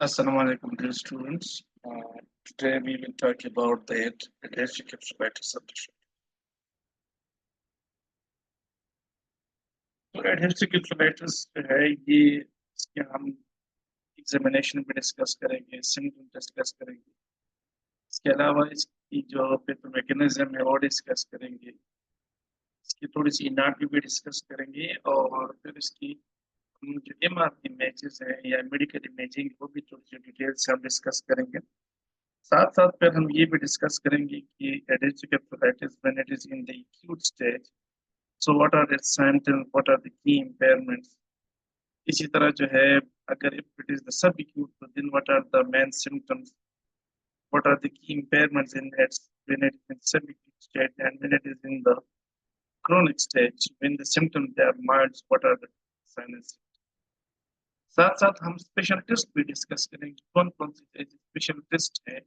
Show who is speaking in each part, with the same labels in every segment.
Speaker 1: Assalamu alaikum, dear students. Today we will talk about the adhesion capsulitis submission. तो adhesion capsulitis जो है ये इसके हम एग्जामिनेशन में डिस्कस करेंगे, सिम्टम डिस्कस करेंगे। इसके अलावा इसकी जो पैथोमेकेनिज्म है वो डिस्कस करेंगे। इसकी थोड़ी सी एनाटॉमी भी डिस्कस करेंगे और फिर इसकी जो एमआरआई इमेजेस हैं या मेडिकल इमेजिंग वो भी थोड़ी सी डिटेल से हम डिस्कस करेंगे। साथ साथ फिर हम ये भी डिस्कस करेंगे कि adhesive capsulitis when it is in the acute stage, so what are its symptoms, what are the key impairments. इसी तरह जो है अगर if it is the subacute, so then what are the main symptoms, what are the key impairments in it when it is in subacute state, and when it is in the chronic stage, when the symptoms they are mild, what are the signs. साथ साथ हम special test भी discuss करेंगे, कौन कौन सी special test है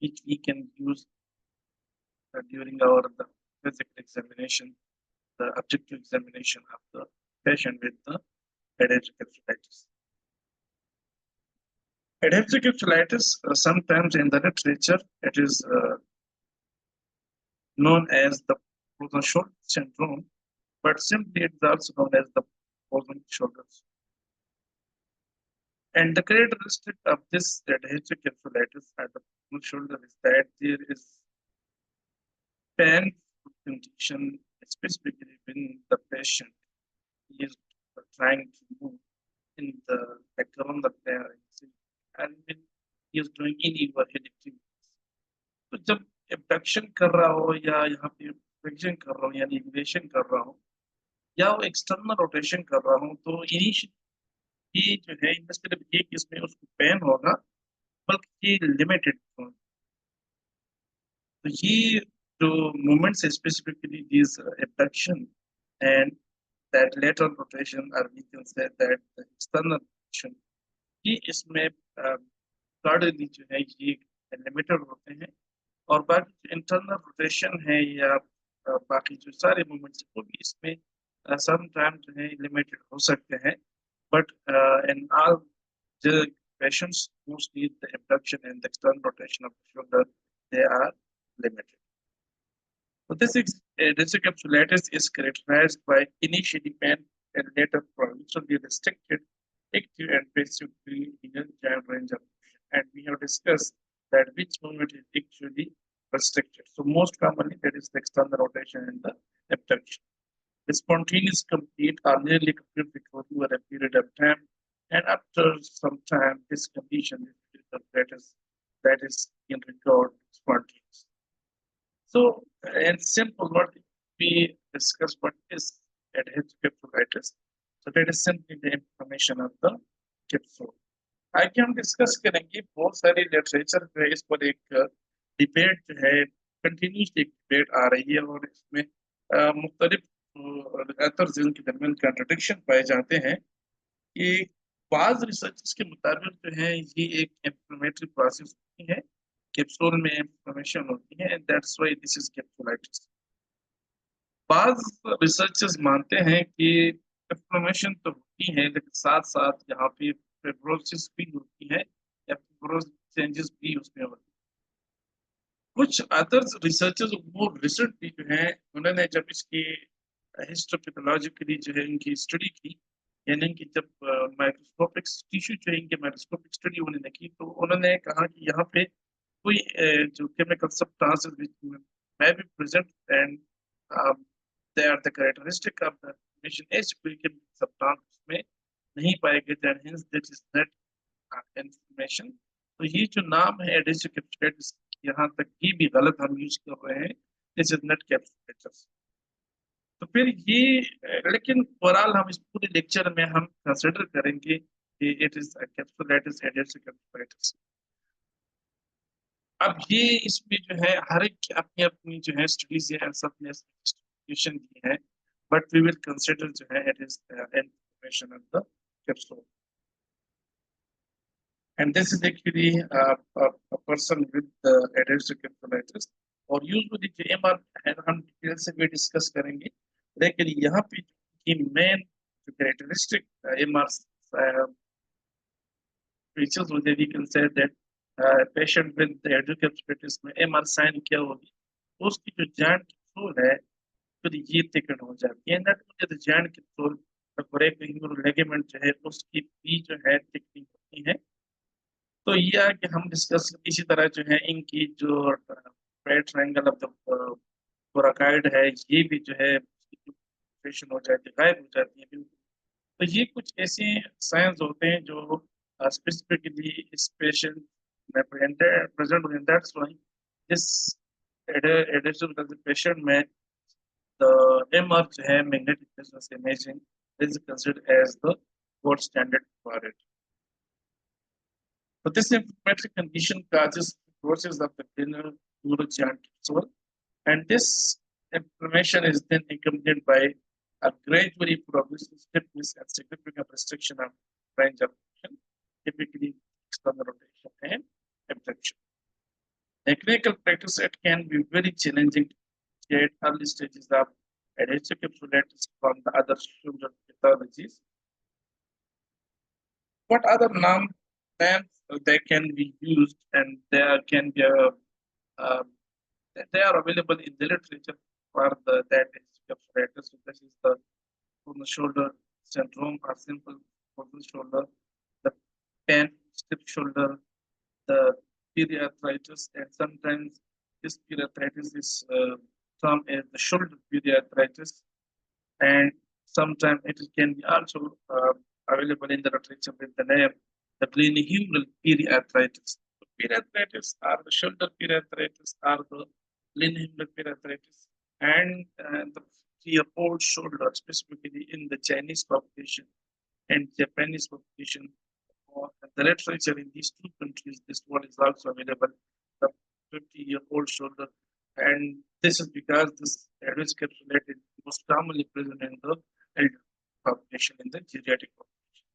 Speaker 1: which we can use during our the physical examination, the objective examination of the patient with the adhesion capsulitis. Adhesion capsulitis, sometimes in the literature, it is known as the frozen shoulder syndrome, but simply it is also known as the frozen shoulders. And the characteristic of this adhesion capsulitis at the frozen shoulder is that there is pain condition, specifically when the patient is trying to move in the background of the and when he is doing any overhead activities. तो जब abduction कर रहा हो या यहाँ पे flexion कर रहा हो यानी इग्वेशन कर रहा हो या वो एक्सटर्नल रोटेशन कर रहा हूँ तो इनिशियली ये जो है इनमें ये कि इसमें उसको पेन होगा बल्कि लिमिटेड तो ये जो movements specifically this abduction and that lateral rotation or we can say that the external rotation ये इसमें कार्डियली जो है ये लिमिटेड होते हैं और बाकी इंटरनल रोटेशन है या बाकी जो सारे मूवमेंट्स वो भी इसमें सम टाइम जो है लिमिटेड हो सकते हैं but in all the patients mostly the abduction and the external rotation of the shoulder they are limited. So this adhesive capsulitis is characterized by initially pain and later progressively restricted active and passive giant range of motion. And we have discussed that which movement is actually restricted. So most commonly that is the external rotation and the abduction. The spontaneous complete or nearly complete recovery over a period of time, and after some time this condition is that is in recovered spontaneous. So, in simple, what we discuss what is adhesion capsulitis. So that is simply the information of the capsule. आगे हम discuss करेंगे बहुत सारी literature जो है इस पर एक डिबेट जो है कंटिन्यूस एक डिबेट आ रही है और इसमें मुख्तलिफ अतर्ज़ के दरमियान कॉन्ट्रडिक्शन पाए जाते हैं कि बाज़ रिसर्चर्स के मुताबिक जो है ये एक इंफ्लेमेटरी प्रोसेस होती है कैप्सूल में इंफ्लेमेशन होती है and that's why this is capsulitis. बाज़ रिसर्चर्स मानते हैं कि इंफ्लेमेशन तो होती है लेकिन साथ साथ यहाँ पे फिब्रोसिस भी होती है या फिब्रोसिस चेंजेस भी उसमें होते हैं. कुछ अदर्स रिसर्चर्स वो रिसेंटली जो है उन्होंने जब इसकी हिस्टोपैथोलॉजिकली जो है इनकी स्टडी की यानी कि जब माइक्रोस्कोपिक टिश्यू जो है इनके माइक्रोस्कोपिक स्टडी उन्होंने की तो उन्होंने कहा कि यहाँ पे कोई जो chemical substances which may be present and they are the characteristic of the information is chemical substance में नहीं पाए गए and hence that is not information. तो ये जो नाम है adhesive capsulitis यहाँ तक की भी गलत हम यूज कर रहे हैं this is not capsulitis. तो फिर ये लेकिन ओवरऑल हम इस पूरे लेक्चर में हम कंसिडर करेंगे कि it is capsulitis adhesive capsulitis. अब ये इसमें जो है हर एक की अपनी अपनी जो है स्टडीज है सबने स्पेसिफिकेशन दी है बट वी विल कंसीडर जो है it is information of the capsule and this is actually a person with adhesive capsulitis और यूजुअली जो एमआर है हम डिटेल से भी डिस्कस करेंगे लेकिन यहाँ पे की मेन जो कैरेक्टरिस्टिक एमआर features होते हैं, we can say that patient with the एडुकेप्सुलेटिस में MR साइन क्या होगी, तो उसकी जो जॉइंट कैप्सूल है फिर ये थिकन हो जाती है, नट मुझे तो जॉइंट कैप्सूल लेगमेंट जो है उसकी भी जो है थिकनिंग होती है। तो ये है कि हम डिस्कस इसी तरह जो है इनकी जो राइट ट्रायंगल ऑफ द कोराकाइड है, ये भी जो है हो जाती है, गायब हो जाती है बिल्कुल। तो ये कुछ ऐसे साइंस होते हैं जो स्पेसिफिकली इस पेशेंट में प्रेजेंट हो जाता है। इस एडिशन पेशेंट में the MR जो है magnetic resonance imaging is considered as the gold standard for it. So this inflammatory condition causes fibrosis of the renal neurogiant capsule, and this inflammation is then accompanied by a gradually progressive stiffness and significant restriction of range of motion, typically external rotation and abduction. In clinical practice, it can be very challenging to get early stages of adhesive capsulitis from the other shoulder pathologies. What other names they can be used, and there can be uh, they are available in the literature for the that capsulitis. So this is the frozen shoulder syndrome, or simple frozen shoulder, the pen stiff shoulder, the periarthritis, and sometimes this periarthritis is termed as the shoulder periarthritis, and sometimes it can be also available in the literature with the name the glenohumeral periarthritis. The periarthritis or the shoulder periarthritis or the glenohumeral periarthritis, and the old shoulder, specifically in the Chinese population and Japanese population. The literature in these two countries, this one is also available, the 50-year-old shoulder, and this is because this adverse capsulated most commonly present in the elder population, in the geriatric population.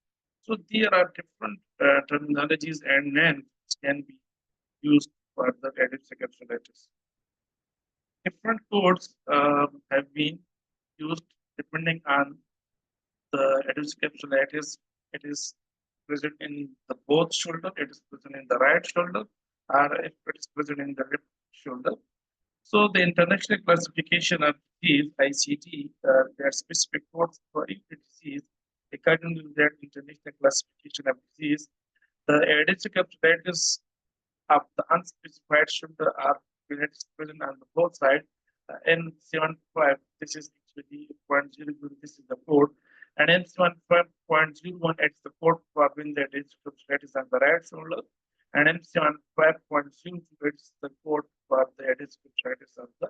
Speaker 1: So there are different terminologies and names can be used for the adverse capsulitis. Different codes have been used depending on the adverse capsulitis. It is present in the both shoulder, it is present in the right shoulder, or if it is present in the left shoulder. So the international classification of disease, ICD, there are specific codes for each disease. According to that international classification of disease, the adhesive capsulitis of the unspecified shoulder are present on the both sides. N75, this is actually 0.00, this is the code, and M75.01, it's the code for when the adhesive capsulitis on the right shoulder, and M75.02, it's the code for the adhesive capsulitis on the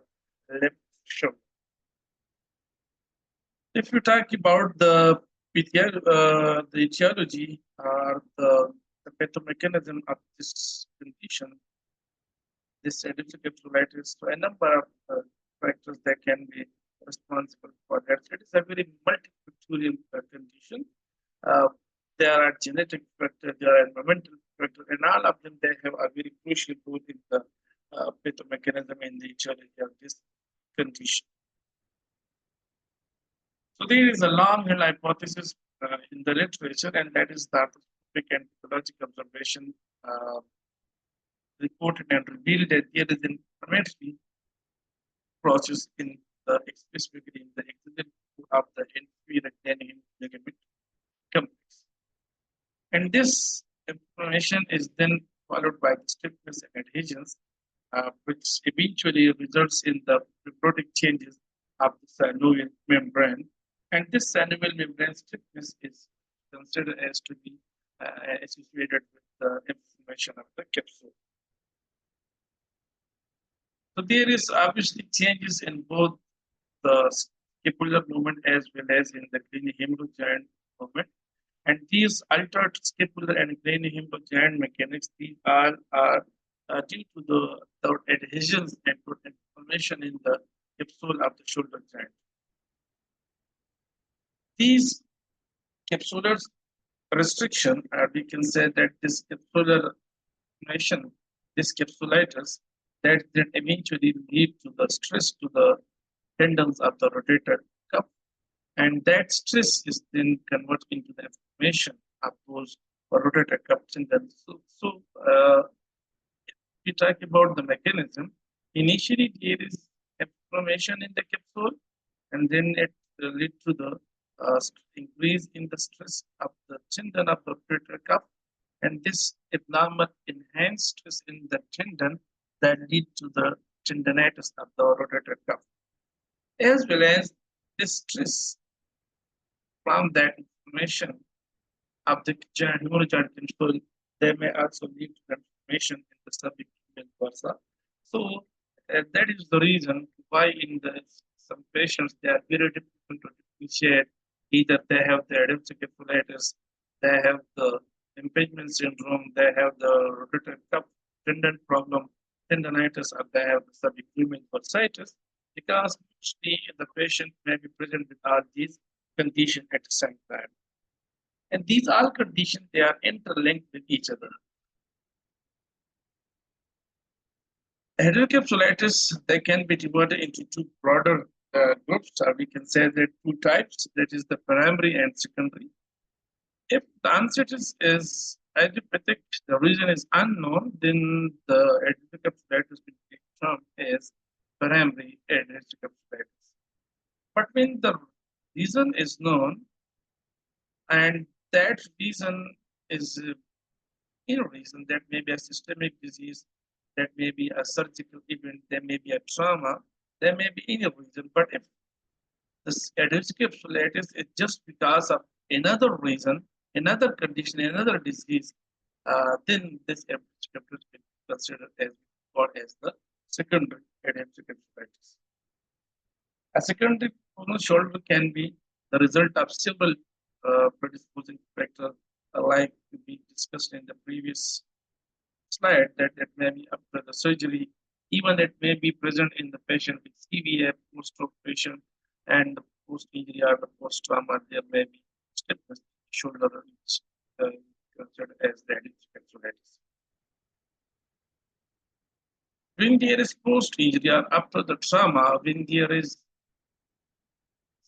Speaker 1: left shoulder. If you talk about the etiology or the pathomechanism of this condition, this adhesive capsulitis, so a number of factors that can be responsible for that. So it is a very multifactorial condition. There are genetic factors, there are environmental factors, and all of them they have a very crucial role in the pathomechanism in the etiology of this condition. So there is a long-held hypothesis in the literature, and that is the arthroscopic and pathologic observation reported and revealed that there is an inflammatory process in the specifically in the extended of the inferior cranial ligament complex. And this inflammation is then followed by the stiffness and adhesions, which eventually results in the fibrotic changes of the synovial membrane. And this synovial membrane stiffness is considered as to be associated with the inflammation of the capsule. So there is obviously changes in both the scapular movement as well as in the glenohumeral joint movement. And these altered scapular and glenohumeral joint mechanics, these are due to the adhesions and inflammation in the capsule of the shoulder joint. These capsular restriction, we can say that this capsular inflammation, this capsulitis, that then eventually lead to the stress to the tendons of the rotator cuff, and that stress is then converted into the inflammation of those rotator cuff tendon. We talk about the mechanism. Initially, there is inflammation in the capsule, and then it lead to the increase in the stress of the tendon of the rotator cuff, and this abnormal enhanced stress in the tendon that lead to the tendonitis of the rotator cuff, as well as this stress from that inflammation of the hemorrhagic control. They may also lead to inflammation in the subacute bursa. So that is the reason why in some patients they are very difficult to differentiate. Either they have the diverticulitis, they have the impingement syndrome, they have the rotator cuff tendon problem, tendonitis, or they have the subacute bursitis, because mostly the patient may be present with all these conditions at the same time. And these all conditions, they are interlinked with each other. Hydrocapsulitis, they can be divided into two broader groups, or we can say that two types, that is the primary and secondary. If the answer is idiopathic, the reason is unknown, then the hydrocapsulitis will be termed as primary hydrocapsulitis. But when the reason is known, and that reason is reason, that may be a systemic disease, that may be a surgical event, there may be a trauma, there may be any reason. But if this adhesive capsulitis is just because of another reason, another condition, another disease, then this adhesive capsulitis will be considered as the secondary adhesive capsulitis. A secondary shoulder can be the result of several predisposing factors, like we discussed in the previous slide, that it may be after the surgery, even it may be present in the patient with CVA, post-stroke patient, and the post-injury or the post-trauma, there may be stiffness in the shoulder, which considered as the adhesive capsulitis. When there is post-injury or after the trauma, when there is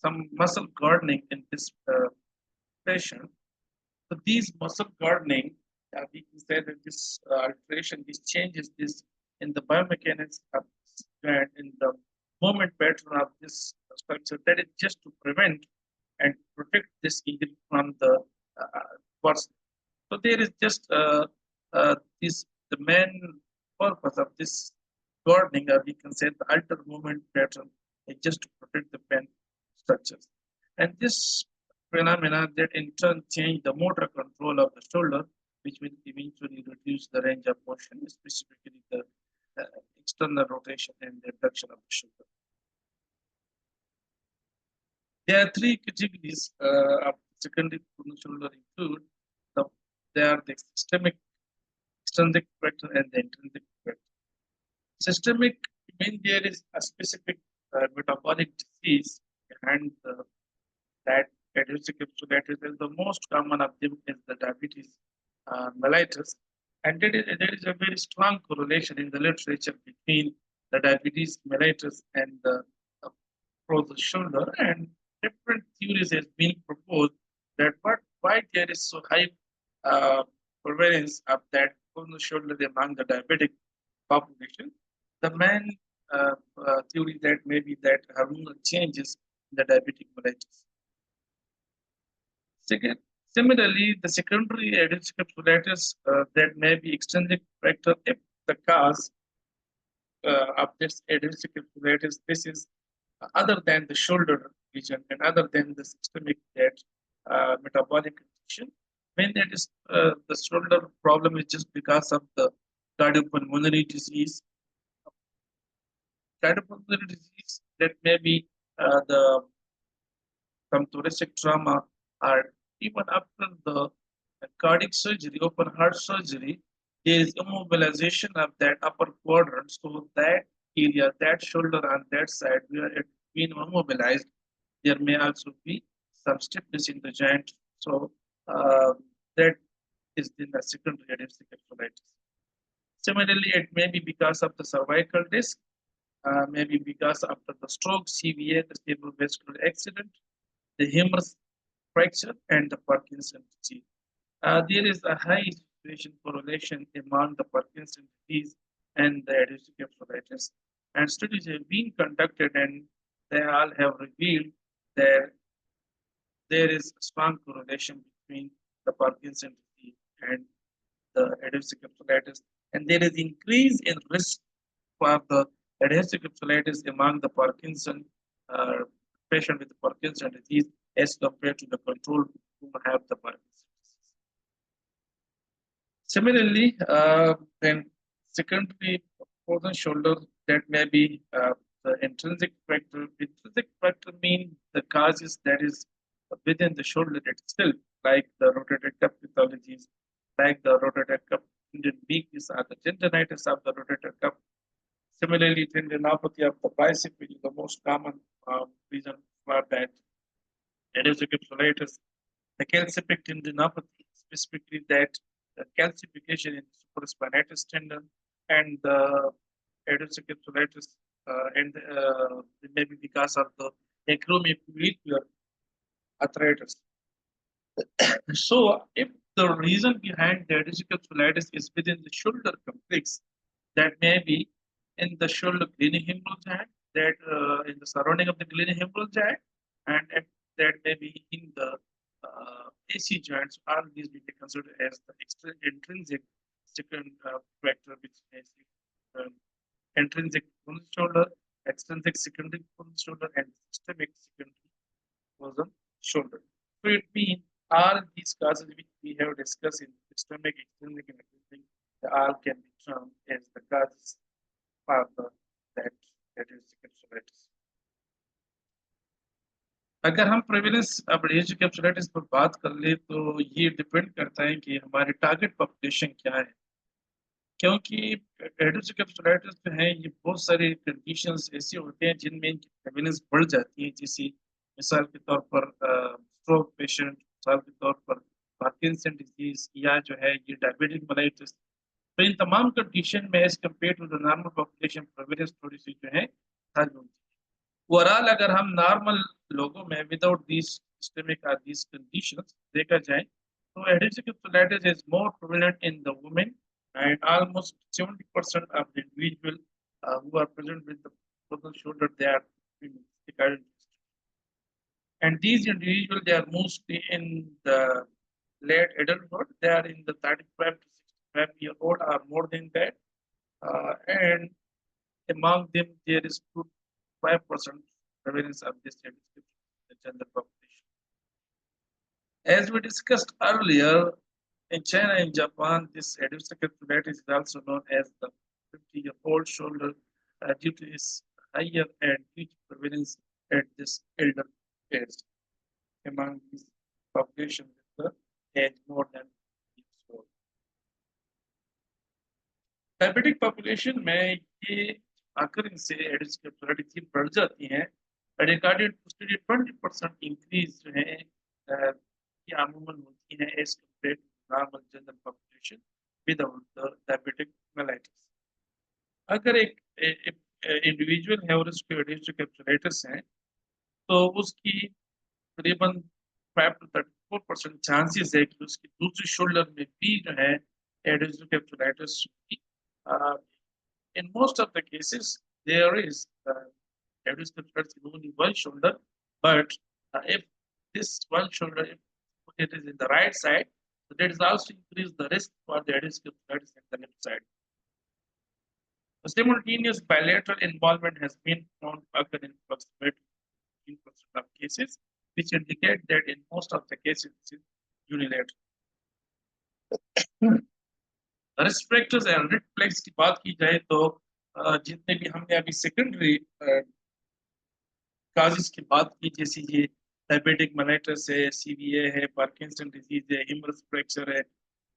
Speaker 1: some muscle gardening in this patient, so these muscle gardening, we can say that this alteration, these changes, this in the biomechanics of this joint, in the movement pattern of this structure, that is just to prevent and protect this injury from the person. So there is just the main purpose of this gardening, or we can say the altered movement pattern, is just to protect the pain structures. And this phenomena that in turn change the motor control of the shoulder, which will eventually reduce the range of motion, specifically the external rotation and the abduction of the shoulder. There are three categories of secondary shoulder include they are the systemic, extrinsic factor, and the intrinsic factor. Systemic, when there is a specific metabolic disease behind that adhesive capsulitis, is the most common of them is the diabetes mellitus, and there is a very strong correlation in the literature between the diabetes mellitus and the frozen shoulder, and different theories has been proposed that why there is so high prevalence of that frozen shoulder among the diabetic population. The main theory that may be that hormonal changes in the diabetic mellitus. Second, similarly, the secondary adhesive capsulitis that may be extrinsic factor if the cause of this adhesive capsulitis, this is other than the shoulder region and other than the systemic that metabolic condition. When that is the shoulder problem is just because of the cardiopulmonary disease. Cardiopulmonary disease that may be some thoracic trauma, or even after the cardiac surgery, open heart surgery, there is immobilization of that upper quadrant. So that area, that shoulder on that side where it's been immobilized, there may also be some stiffness in the joint. So that is in the secondary adhesive capsulitis. Similarly, it may be because of the cervical disc, maybe because after the stroke, CVA, the cerebrovascular accident, the humerus fracture, and the Parkinson's disease. There is a high situation correlation among the Parkinson's disease and the adhesive capsulitis. And studies have been conducted and they all have revealed that there is a strong correlation between the Parkinson's disease and the adhesive capsulitis. And there is increase in risk for the adhesive capsulitis among the Parkinson uh, patient with Parkinson's disease as compared to the control who have the Parkinson's disease. Similarly, then secondary frozen shoulder that may be the intrinsic factor. Intrinsic factor means the causes that is within the shoulder itself, like the rotator cuff pathologies, like the rotator cuff tendon weakness or the tendinitis of the rotator cuff. Similarly, tendinopathy of the bicep, which is the most common reason for that adhesive capsulitis, the calcific tendinopathy, specifically that calcification in supraspinatus tendon and the adhesive capsulitis, and maybe because of the acromioclavicular arthritis. So, if the reason behind the adhesive capsulitis is within the shoulder complex, that may be in the shoulder glenohumeral joint, that in the surrounding of the glenohumeral joint, and that may be in the AC joints. All these we can consider as the intrinsic second factor, which is um, intrinsic frozen shoulder, extrinsic secondary frozen shoulder, and systemic secondary frozen shoulder. So it means all these causes which we have discussed in systemic, extrinsic, and everything, they all can be termed as the causes for that adhesive capsulitis. अगर हम prevalence अब adhesive capsulitis पर बात कर ले तो ये depend करता है कि हमारे टारगेट पॉपुलेशन क्या है, क्योंकि एडहेसिव कैप्सुलाइटिस जो है ये बहुत सारे कंडीशंस ऐसे होते हैं जिनमें इनकी प्रेवलेंस बढ़ जाती है, जैसे मिसाल के तौर पर स्ट्रोक पेशेंट, मिसाल के तौर पर पार्किंसन डिजीज, या जो है ये डायबिटिक मेलाइटिस। तो इन तमाम कंडीशन में as compare to the normal population prevalence थोड़ी सी जो है कम होती है। ओवरऑल अगर हम नॉर्मल लोगों में विदाउट दिस सिस्टमिक और दिस कंडीशंस देखा जाए तो adhesive capsulitis is more prevalent in the women and almost 70% of the individual who are present with the frontal shoulder, they are female. And these individuals, they are mostly in the late adulthood. They are in the 35 to 65-year-old or more than that. And among them, there is 2 to 5% prevalence of this disease in the general population. As we discussed earlier, in China and Japan, this adhesive capsulitis is also known as the 50-year-old shoulder due to its higher and huge prevalence at this elder age among this population with the age more than years old. Diabetic population में ये आकर इनसे adhesive capsulitis बढ़ जाती हैं, recorded to 20% increase जो है ये अमूमन होती है as compared to normal general population without the diabetic mellitus. अगर एक इंडिविजुअल है और उसके एडहेसिव कैप्सुलाइटिस है तो उसकी करीबन 5 to 34% चांसेस है कि उसकी दूसरी शोल्डर में भी जो है adhesive capsulitis in most of the cases there is adhesive capsulitis in only one shoulder, but if this one shoulder, if it is in the right side, so that is also increase the risk for the adhesive capsulitis in the left side. A simultaneous bilateral involvement has been found to occur in approximately 15% of cases, which indicate that in most of the cases it is unilateral. Risk factors and red flags की बात की जाए तो जितने भी हमने अभी secondary causes की बात की, जैसे ये डायबिटिक मेलाइटिस है, सीवीए है, पार्किंसन डिजीज है, ह्यूमरस फ्रैक्चर है,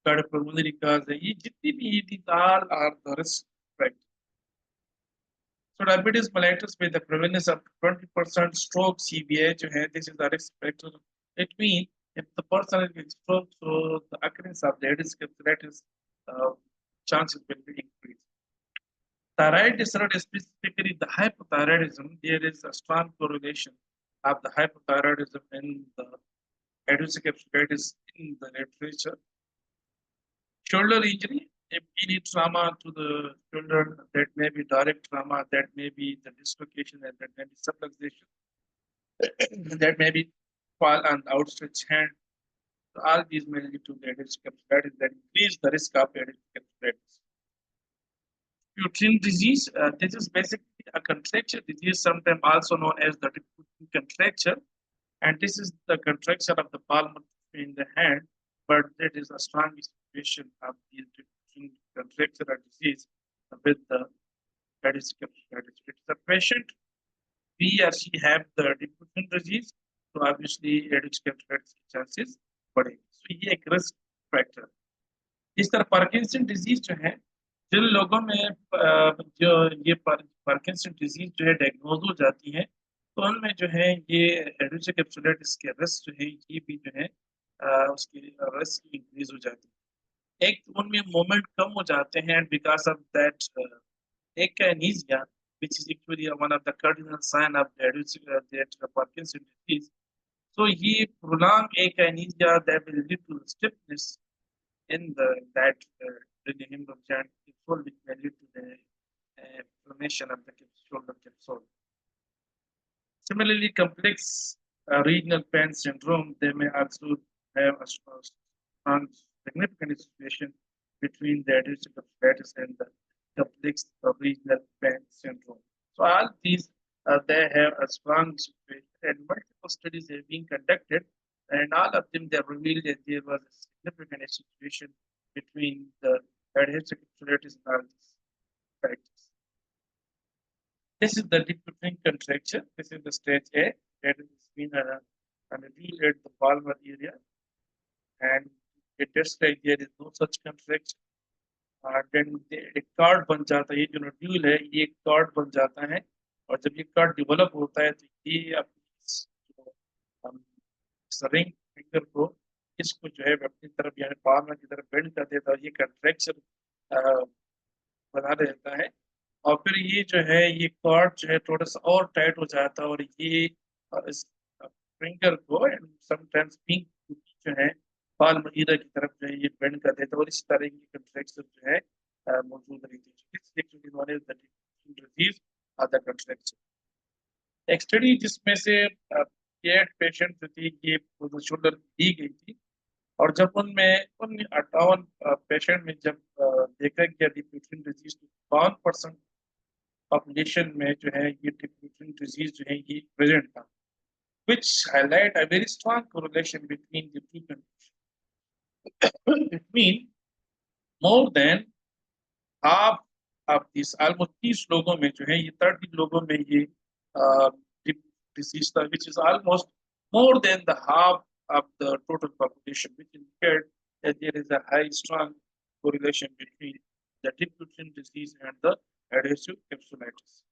Speaker 1: कार्डियोपल्मोनरी काज है, ये जितनी भी these all are the risk factors. So diabetes mellitus with the prevalence of 20%, stroke, CVA जो है, this is the risk factor. It means if the person is with stroke, so the occurrence of the adhesive capsulitis chances will be increased. Thyroid disorder, specifically the hypothyroidism, there is a strong correlation of the hypothyroidism in the adhesive capsulitis in the literature. Shoulder injury, if any trauma to the shoulder, that may be direct trauma, that may be the dislocation, and that may be subluxation, that may be fall and outstretched hand. So all these may lead to the adhesion capsulitis that increase the risk of adhesion capsulitis. Uterine disease, this is basically a contracture disease, sometimes also known as the contracture, and this is the contraction of the palm in the hand, but there is a strong association of the contracture disease with the adhesion capsulitis. It's the patient, he or she have the diffusion disease, तो obviously adhesion capsulitis के chances बढ़ेंगे. So ये एक risk factor. इस तरह Parkinson disease जो है, जिन लोगों में जो ये पार्किंसन डिजीज जो है डायग्नोज हो जाती है, तो उनमें जो है ये एडहेसिव कैप्सुलाइटिस के रिस्क जो है ये भी जो है उसकी रिस्क इंक्रीज हो जाती है. एक तो उनमें मोमेंट कम हो जाते हैं because of that akinesia, which is actually one of the cardinal sign of that Parkinson disease. So he prolonged akinesia that will lead to stiffness in that hemorrhage capsule, which may lead to the inflammation of the shoulder capsule. Similarly, complex regional pain syndrome, they may also have a strong significant association between the adhesion capsulitis and the complex regional pain syndrome. So all these, they have a strong association, and multiple studies have been conducted, and all of them, they revealed that there was a significant association between the adhesion capsulitis and all these factors. This is the deep uterine contracture. This is the stage A. That has been revealed at the palmar area, and it is like there is no such contraction. Then एक card बन जाता है, ये जो nodule है ये एक card बन जाता है, और जब ये कार्ड डेवलप होता है तो ये अपनी रिंग फिंगर को इसको जो है अपनी तरफ यानी पाल्म की तरफ बेंड कर देता है, ये कंट्रैक्शन बना देता है, और फिर ये जो है ये कार्ड जो है थोड़ा सा और टाइट हो जाता है, और ये इस फिंगर को समटाइम्स पिंक जो है पाल्म की तरफ जो है ये बेंड कर देता है, और इस तरह की कंट्रैक्शन जो है मौजूद रहती है. एक स्टडी जिसमें से 8 पेशेंट जो थी ये शोल्डर दी गई थी, और जब उनमें 58 पेशेंट में जब देखा गया डिफ्यूजन डिजीज, 5% पॉपुलेशन में जो है ये डिफ्यूजन डिजीज जो है ये प्रेजेंट था, which highlight a very strong correlation between the two conditions. It means more than half of this, almost 30 लोगों में जो है ये 30 लोगों में ये disease था, which is almost more than the half of the total population, which indicates that there is a high strong correlation between the diffusion disease and the adhesive capsulitis.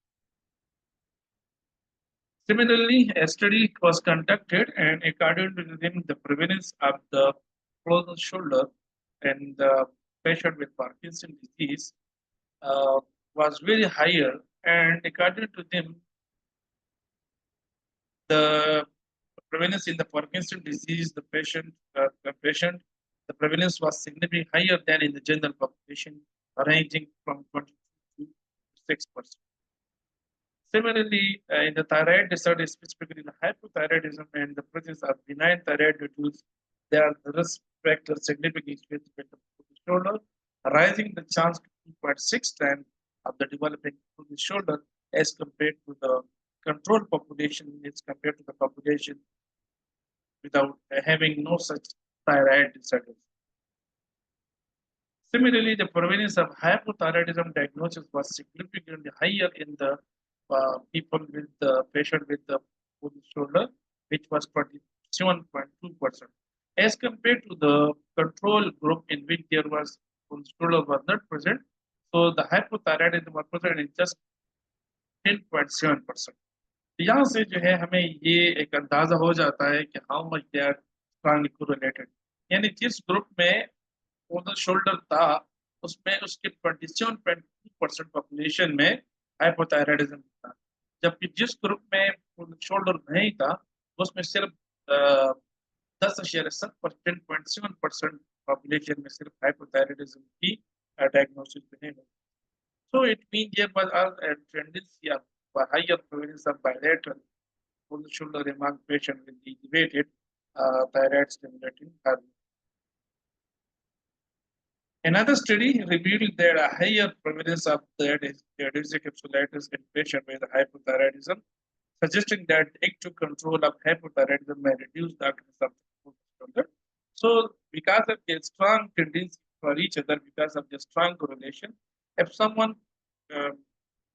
Speaker 1: Similarly, a study was conducted, and according to them, the prevalence of the frozen shoulder and the patient with Parkinson's disease was very higher, and according to them, the prevalence in the Parkinson's disease, the prevalence was significantly higher than in the general population, ranging from 20 to 6%. Similarly, in the thyroid disorder, specifically the hypothyroidism and the presence of benign thyroid nodules, there are the risk factors significantly with the shoulder, rising the chance to 2.6 times of the developing of the shoulder as compared to the control population, as compared to the population without having no such thyroid disorders. Similarly, the prevalence of hypothyroidism diagnosis was significantly higher in the people with the patient with the shoulder, which was 27.2%, as compared to the control group in which there was shoulder was not present. So the hypothyroidism was present in just 10.7%. यहाँ से जो है हमें ये एक अंदाजा हो जाता है कि how much they are strongly correlated, यानी जिस ग्रुप में शोल्डर था उसमें उसके 27.2% पॉपुलेशन में हाइपोथायराइडिज्म था, जबकि जिस ग्रुप में शोल्डर नहीं था उसमें सिर्फ 10.7% पॉपुलेशन में सिर्फ हाइपोथायराइडिज्म की डायग्नोसिस नहीं होती. So it means there was a tendency of higher prevalence of bilateral full shoulder among patients with the elevated thyroid stimulating hormone. Another study revealed that a higher prevalence of the adhesive capsulitis in patients with hypothyroidism, suggesting that active control of hypothyroidism may reduce the occurrence of the shoulder. So, because of the strong tendency for each other, because of the strong correlation, if someone uh,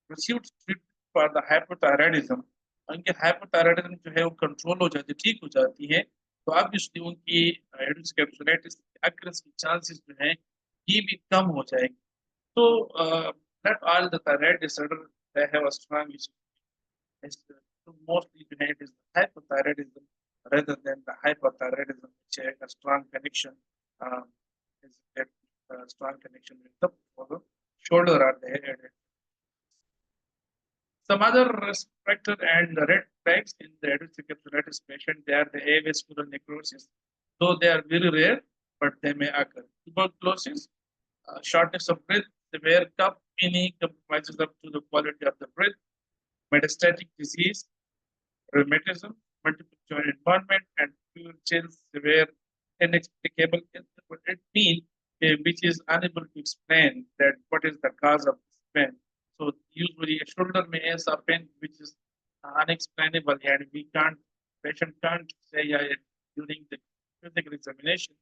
Speaker 1: received treatment for the hypothyroidism, उनके hypothyroidism जो है वो control हो जाती है, ठीक हो जाती है, तो ऑब्वियसली उनकी एडिस कैप्सुलाइटिस अक्रेंस की चांसेस जो है ये भी कम हो जाएगी. तो not all the thyroid disorder they have a strong so mostly जो है it is the hypothyroidism rather than the hyperthyroidism which has a strong connection is a strong connection with the shoulder or the head. Some other risk factor and red flags in the adhesive capsulitis patient, they are the avascular necrosis. Though they are very rare, but they may occur. Tuberculosis, shortness of breath, severe cough, any compromises up to the quality of the breath, metastatic disease, rheumatism, multiple joint involvement, and pure chills, severe, inexplicable. It means which is unable to explain that what is the cause of this pain. So usually a shoulder may have a pain which is unexplainable, and we can't, patient can't say during the physical examination,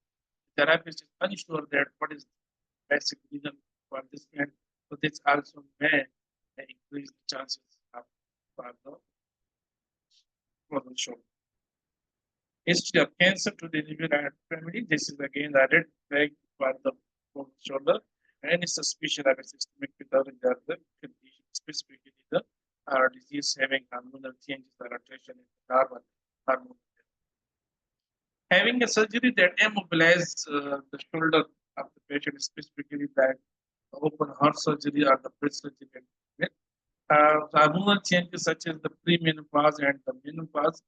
Speaker 1: the therapist is unsure that what is the basic reason for this pain. So this also may increase the chances of for the frozen shoulder. History of cancer to the liver and family. This is again the red flag for the frozen shoulder. Any suspicion of a systemic pathology of the condition, specifically the disease having hormonal changes or alteration in the normal hormone. Having a surgery that immobilizes the shoulder of the patient, specifically that open heart surgery or the breast surgery. Hormonal changes such as the premenopause and the menopause.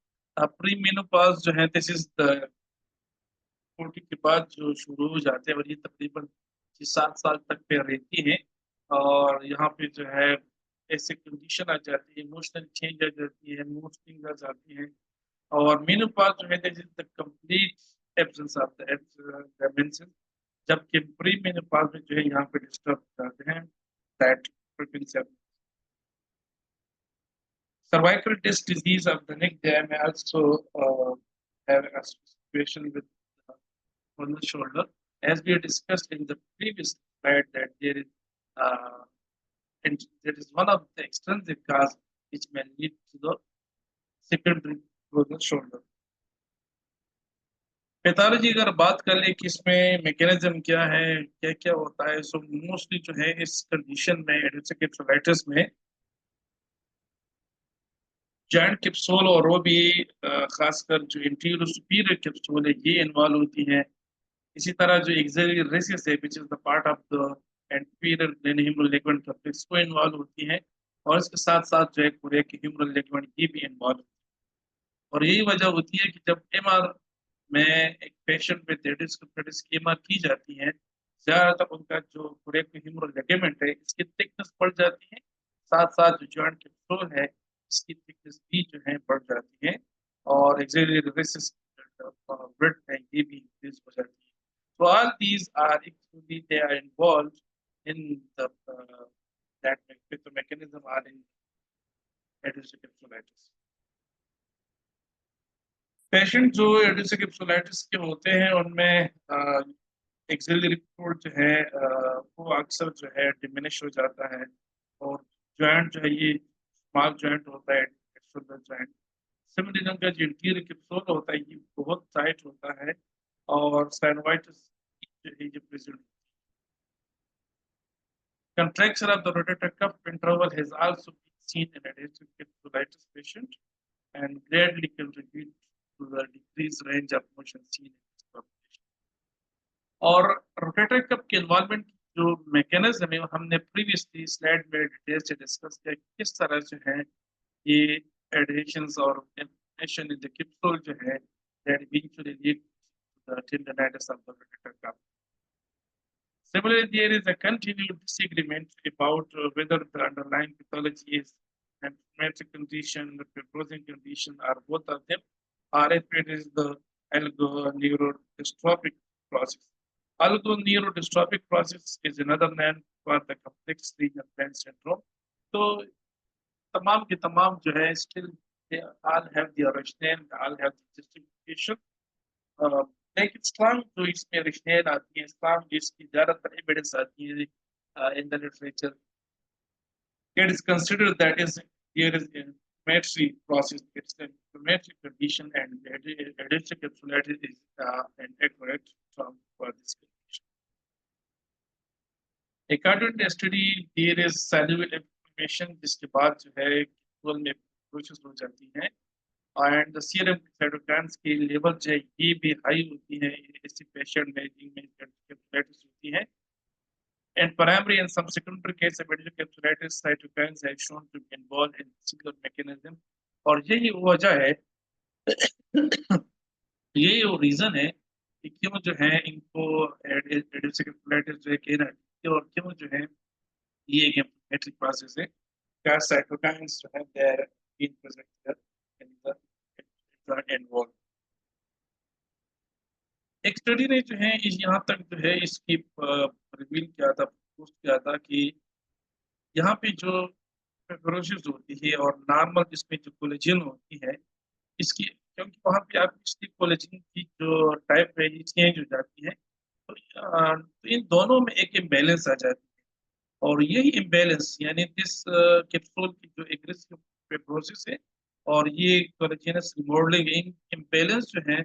Speaker 1: Premenopause जो है this is the 40 के बाद जो शुरू हो जाते हैं और ये तकरीबन 6-7 साल तक पे रहती है और यहाँ पे जो है ऐसे कंडीशन आ जाती है, इमोशनल चेंज आ जाती है, मूड स्विंग आ जाती है और मेनोपॉज जो है this is the complete absence of the dimension, जबकि प्री मेनोपॉज में जो है यहाँ पे डिस्टर्ब हो जाते हैं that frequency. Cervical disc disease of the neck, they may also have a situation with on the shoulder. As we discussed in the previous slide, that there is one of the extrinsic cause which may lead to the secondary frozen shoulder. Pathology अगर बात कर ले कि इसमें mechanism क्या है, क्या क्या होता है, सो मोस्टली जो है इस कंडीशन में एडिटिव कैप्सुलाइटिस में जॉइंट कैप्सूल और वो भी खासकर जो इंटीरियर सुपीरियर कैप्सूल है ये इन्वॉल्व होती है. इसी तरह जो एक्सिलरी रेसिस है which is the part of the anterior humeral ligament complex वो इन्वॉल्व होती है और इसके साथ साथ जो है पूरे ह्यूमरल लिगामेंट ये भी इन्वॉल्व होती है. और यही वजह होती है कि जब एमआर में एक पेशेंट में एडिटिव की एमआर की जाती है, ज्यादातर उनका जो पूरे ह्यूमरल लिगामेंट है इसकी थिकनेस बढ़ जाती है, साथ साथ जो जॉइंट कैप्सूल है इसकी थिकनेस भी जो है बढ़ जाती है और एक्सिलरी रेसिस ब्रेथ है ये भी इंक्रीज हो जाती है. So all these are actually they are involved in the that mechanism are in adhesive capsulitis. Patient जो एडिटिव कैप्सुलाइटिस के होते हैं उनमें एक्सिलरी फ्लूइड जो है वो अक्सर जो है डिमिनिश हो जाता है और जॉइंट जो है ये स्मॉल जॉइंट होता है शोल्डर जॉइंट. सिमिलरली उनका जो इंटीरियर कैप्सूल होता है ये बहुत टाइट होता है और साइनोवाइटिस जो है ये present. Contraction of the rotator cuff interval has also been seen in adhesive capsulitis patient and greatly contribute to the decreased range of motion seen in this population. और रोटेटर कफ के involvement जो mechanism है हमने previously slide में detail से discuss किया किस तरह से है ये एडहेशंस और इन्फ्लेमेशन इन द कैप्सूल जो है that eventually lead to the tendinitis of the rotator cuff. Similarly, there is a continued disagreement about whether the underlying pathology is an inflammatory condition, the fibrosing condition, or both of them, or if it is the oligoneurodystrophic process. Oligoneurodystrophic process is another name for the complex renal gland syndrome. तो तमाम के तमाम जो है still they all have the rationale, they all have the justification. लेकिन strong जो इसमें rationale आती है, स्ट्रांग जिसकी ज्यादातर एविडेंस आती है in the literature, it is considered that is there is a inflammatory process, it's an inflammatory condition, and adhesion capsulitis is an accurate term for this condition. According to study, there is cellular inflammation जिसके बाद जो है केवल में process हो जाती है and the serum cytokines की लेवल जो है ये भी हाई होती है ऐसे पेशेंट में जिनमें कैप्सुलाइटिस होती है. In primary and some secondary case of capsulitis, cytokines have shown to be involved in similar mechanism. और यही वजह है यही वो रीजन है कि क्यों जो है इनको कैप्सुलाइटिस जो है कहना है और क्यों जो है ये एक inflammatory process है. क्या cytokines जो है they are being present here in the involved. एक स्टडी ने जो है यहाँ तक जो है इसकी रिवील किया था, पोस्ट किया था कि यहाँ पे जो फिब्रोसिस होती है और नॉर्मल जिसमें जो कोलेजन होती है इसकी, क्योंकि वहाँ पे आप इसकी कोलेजन की जो टाइप है ये चेंज हो जाती है तो इन दोनों में एक इम्बैलेंस आ जाती है और यही इम्बैलेंस यानी दिस कैप्सूल की जो एग्रेसिव फिब्रोसिस है और ये कोलेजनस रिमॉडलिंग इन इम्बैलेंस जो है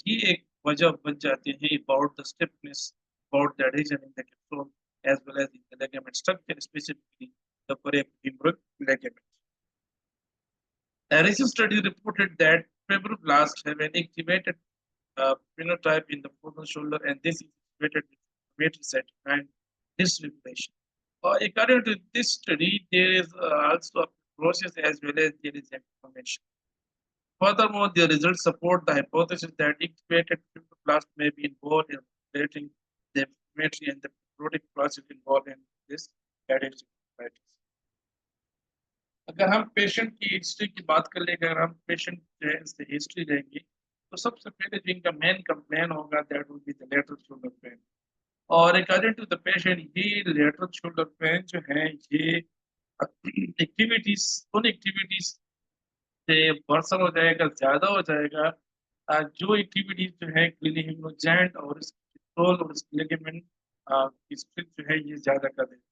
Speaker 1: ये एक वजह बन जाते हैं about the stiffness, about the adhesion in the capsule as well as in the ligament structure, specifically the peripheral ligament. A recent study reported that fibroblasts have an activated phenotype in the frozen shoulder, and this is activated with inflammatory cytokine dysregulation. According to this study, there is also a process as well as there is inflammation. Furthermore, the results support the hypothesis that activated fibroblasts may be involved in regulating the inflammatory and the fibrotic process involved in this adhesion. अगर हम patient की history की बात कर ले, अगर हम patient जो है इससे हिस्ट्री लेंगे तो सबसे पहले जो इनका मेन कंप्लेन होगा that will be the lateral shoulder pain. और अकॉर्डिंग टू द पेशेंट ये लेटरल शोल्डर पेन जो है ये एक्टिविटीज उन एक्टिविटीज से वर्सन हो जाएगा, ज्यादा हो जाएगा जो एक्टिविटीज जो है क्लिनिक और और लिगामेंट की स्ट्रेंथ जो है ये ज्यादा कर देगा.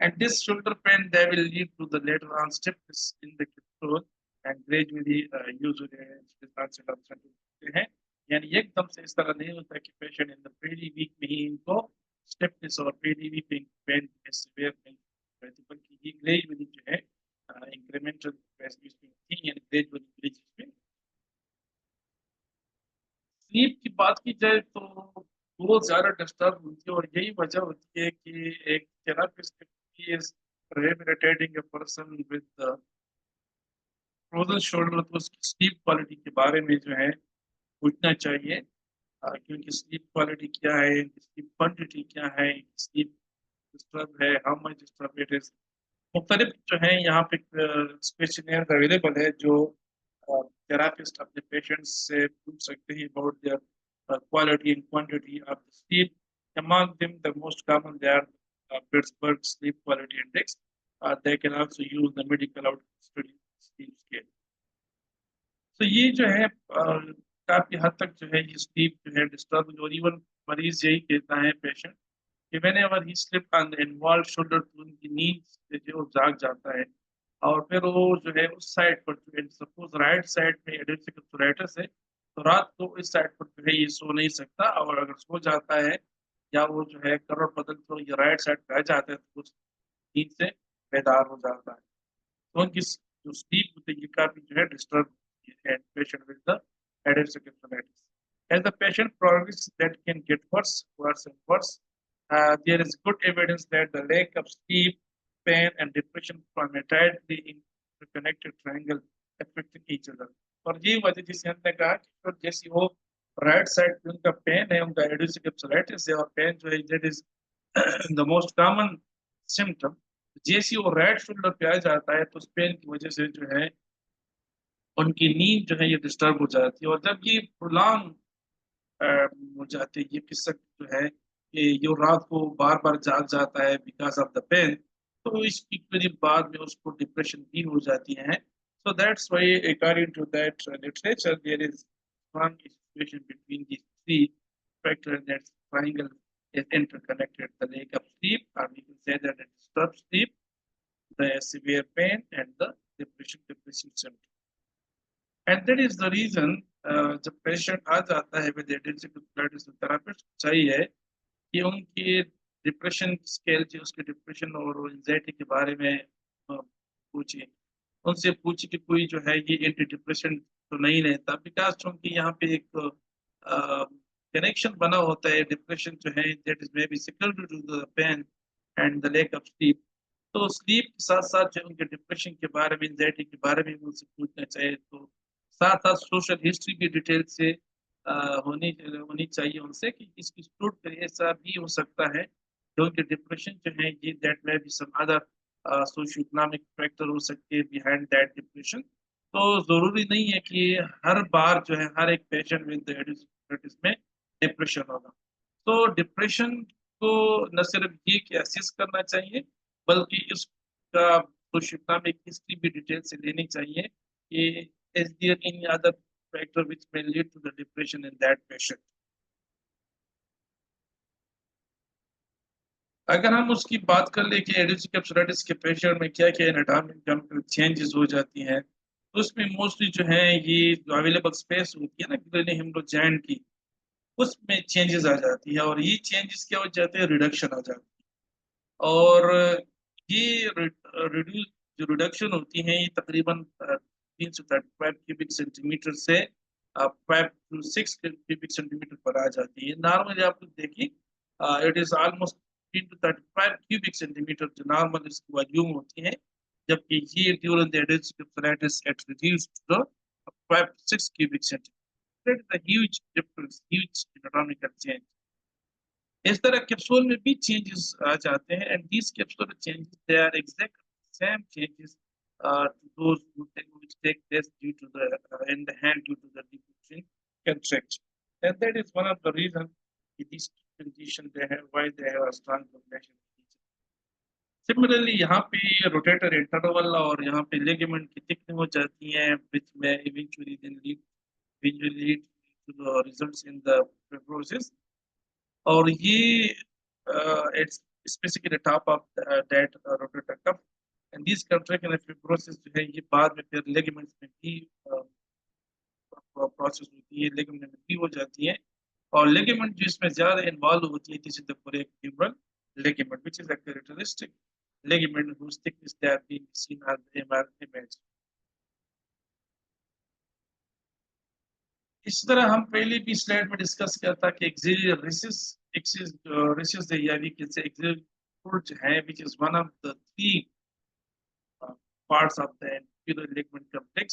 Speaker 1: And this shoulder pain they will lead to the later on stiffness in the capsule and gradually usually onset of symptoms हैं. यानी एकदम से इस तरह नहीं होता कि पेशेंट इन द पहली वीक में ही इनको स्टिफनेस और पहली वीक में पेन सीवियर नहीं रहती, बल्कि ये ग्रेजुअली जो है इंक्रीमेंटल बेसिस पे होती है, यानी ग्रेजुअली बेसिस पे. स्लीप की बात की जाए तो बहुत ज्यादा डिस्टर्ब होती है और यही वजह होती है कि एक therapist is rehabilitating a person with frozen shoulder तो उसकी स्लीप क्वालिटी के बारे में जो है पूछना चाहिए क्योंकि स्लीप क्वालिटी क्या है, स्लीप क्वांटिटी क्या है, स्लीप डिस्टर्ब है, how much disturb it is. मुख्तलिफ जो है यहाँ पे क्वेश्चनर अवेलेबल है जो थेरापिस्ट अपने पेशेंट्स से पूछ सकते हैं about their quality and quantity of sleep. Among them, the most common they are Pittsburgh Sleep Quality Index. They can also use the medical outcome study sleep scale. तो ये जो है काफी हद तक जो है ये स्लीप जो है डिस्टर्ब और इवन मरीज यही कहता है पेशेंट कि whenever he sleep on the involved shoulder to उनकी नींद से जो जाग जाता है और फिर वो जो है उस साइड पर जो है सपोज राइट साइड में एडेप्टिव सोराइटिस है तो रात को इस साइड पर जो है ये सो नहीं सकता और अगर सो जाता है या वो जो है करवट बदल तो ये राइट साइड पे आ जाता है तो उस नींद से बेदार हो जाता है. तो उनकी जो स्लीप होती है ये काफी जो है disturb and patient with the adhesive capsulitis. As the patient progresses, that can get worse and worse. There is good evidence that the lack of sleep, pain, and depression from a tightly interconnected triangle affecting each other. और ये वजह जिसे हमने कहा कि जैसे वो right side पे उनका पेन है, उनका एड्यूसिव कैप्सुलाइटिस है, और पेन जो है that is the most common symptom. जैसे ही वो राइट शोल्डर पे आ जाता है तो उस पेन की वजह से जो है उनकी नींद जो है ये डिस्टर्ब हो जाती है, और जब ये प्रोलॉन्ग हो जाती है, ये किस्सा जो है कि जो रात को बार बार जाग जाता है बिकॉज ऑफ द पेन, तो इसकी फिर बाद में उसको डिप्रेशन भी हो जाती है। So that's why according to that literature there is strong association between these three factors, that triangle is interconnected: the lack of sleep, or we can say that it disturbs sleep, the severe pain, and the depressive symptoms. And that is the reason जब patient आ जाता है with addiction तो therapist चाहिए कि उनकी depression scale जो उसके depression और एंजाइटी के बारे में पूछिए, उनसे पूछिए कि कोई जो है ये एंटी डिप्रेशन तो नहीं रहता, बिकॉज चूंकि यहाँ पे एक कनेक्शन बना होता है, डिप्रेशन जो है that is may be secure to the pain and the lack of sleep. तो स्लीप के साथ साथ जो उनके डिप्रेशन के बारे में, एंजाइटी के बारे में उनसे पूछना चाहिए। तो साथ साथ सोशल हिस्ट्री भी डिटेल से होनी होनी चाहिए उनसे कि इसकी फ्रूट पे ऐसा भी हो सकता है कि उनके डिप्रेशन जो है ये दैट में भी some other socio economic factor हो सकते हैं बिहाइंड दैट डिप्रेशन। तो जरूरी नहीं है कि हर बार जो है हर एक पेशेंट विद एडिस में डिप्रेशन होगा। तो डिप्रेशन को न सिर्फ ये कि असिस्ट करना चाहिए, बल्कि इसका सोशो इकोनॉमिक हिस्ट्री भी डिटेल से लेनी चाहिए कि is there any other factor which may lead to the depression in that patient। अगर हम उसकी बात कर ले कि एडिटिव कैप्सुलाइटिस के पेशेंट में क्या क्या एनाटॉमिक चेंजेस हो जाती हैं, तो उसमें मोस्टली जो है ये जो अवेलेबल स्पेस होती है ना ग्रेनी हेमरोजैन की, उसमें चेंजेस आ जाती है, और ये चेंजेस क्या हो जाते हैं, रिडक्शन आ जाती है। और ये रिड्यूस जो रिडक्शन होती है ये तकरीबन 335 क्यूबिक सेंटीमीटर से 5 to 6 क्यूबिक सेंटीमीटर पर आ जाती है। नॉर्मली आप लोग देखिए it is almost 3 to 35 cubic centimetre जो नॉर्मल इसकी वॉल्यूम होती है, जबकि ये during the additive at reduced to 5 to 6 cubic centimetre. That is a huge difference, huge anatomical change। इस तरह कैप्सूल में भी चेंजेस आ जाते हैं, and these capsule changes they are exact same changes to those which take place due to the in the hand due to the depression contraction, and that is one of the reasons these condition they have why they have a strong correlation with each other। Similarly यहाँ पे rotator interval और यहाँ पे ligament की thickening हो जाती है which may eventually lead to the results in the fibrosis। और ये it's basically top of that rotator cuff, and these contraction and fibrosis जो है ये बाद में फिर ligaments में भी प्रोसेस होती है, लिगामेंट में भी हो जाती है। और लिगामेंट जो इसमें ज्यादा इन्वॉल्व होती है, this is the coracohumeral ligament which is a characteristic ligament whose thickness they are being seen as the MR image। इस तरह हम पहले भी स्लाइड में डिस्कस किया था कि एक्सियल रिसिस या वी कैन से एक्सियल जो है which is one of the three parts of the anterior ligament complex।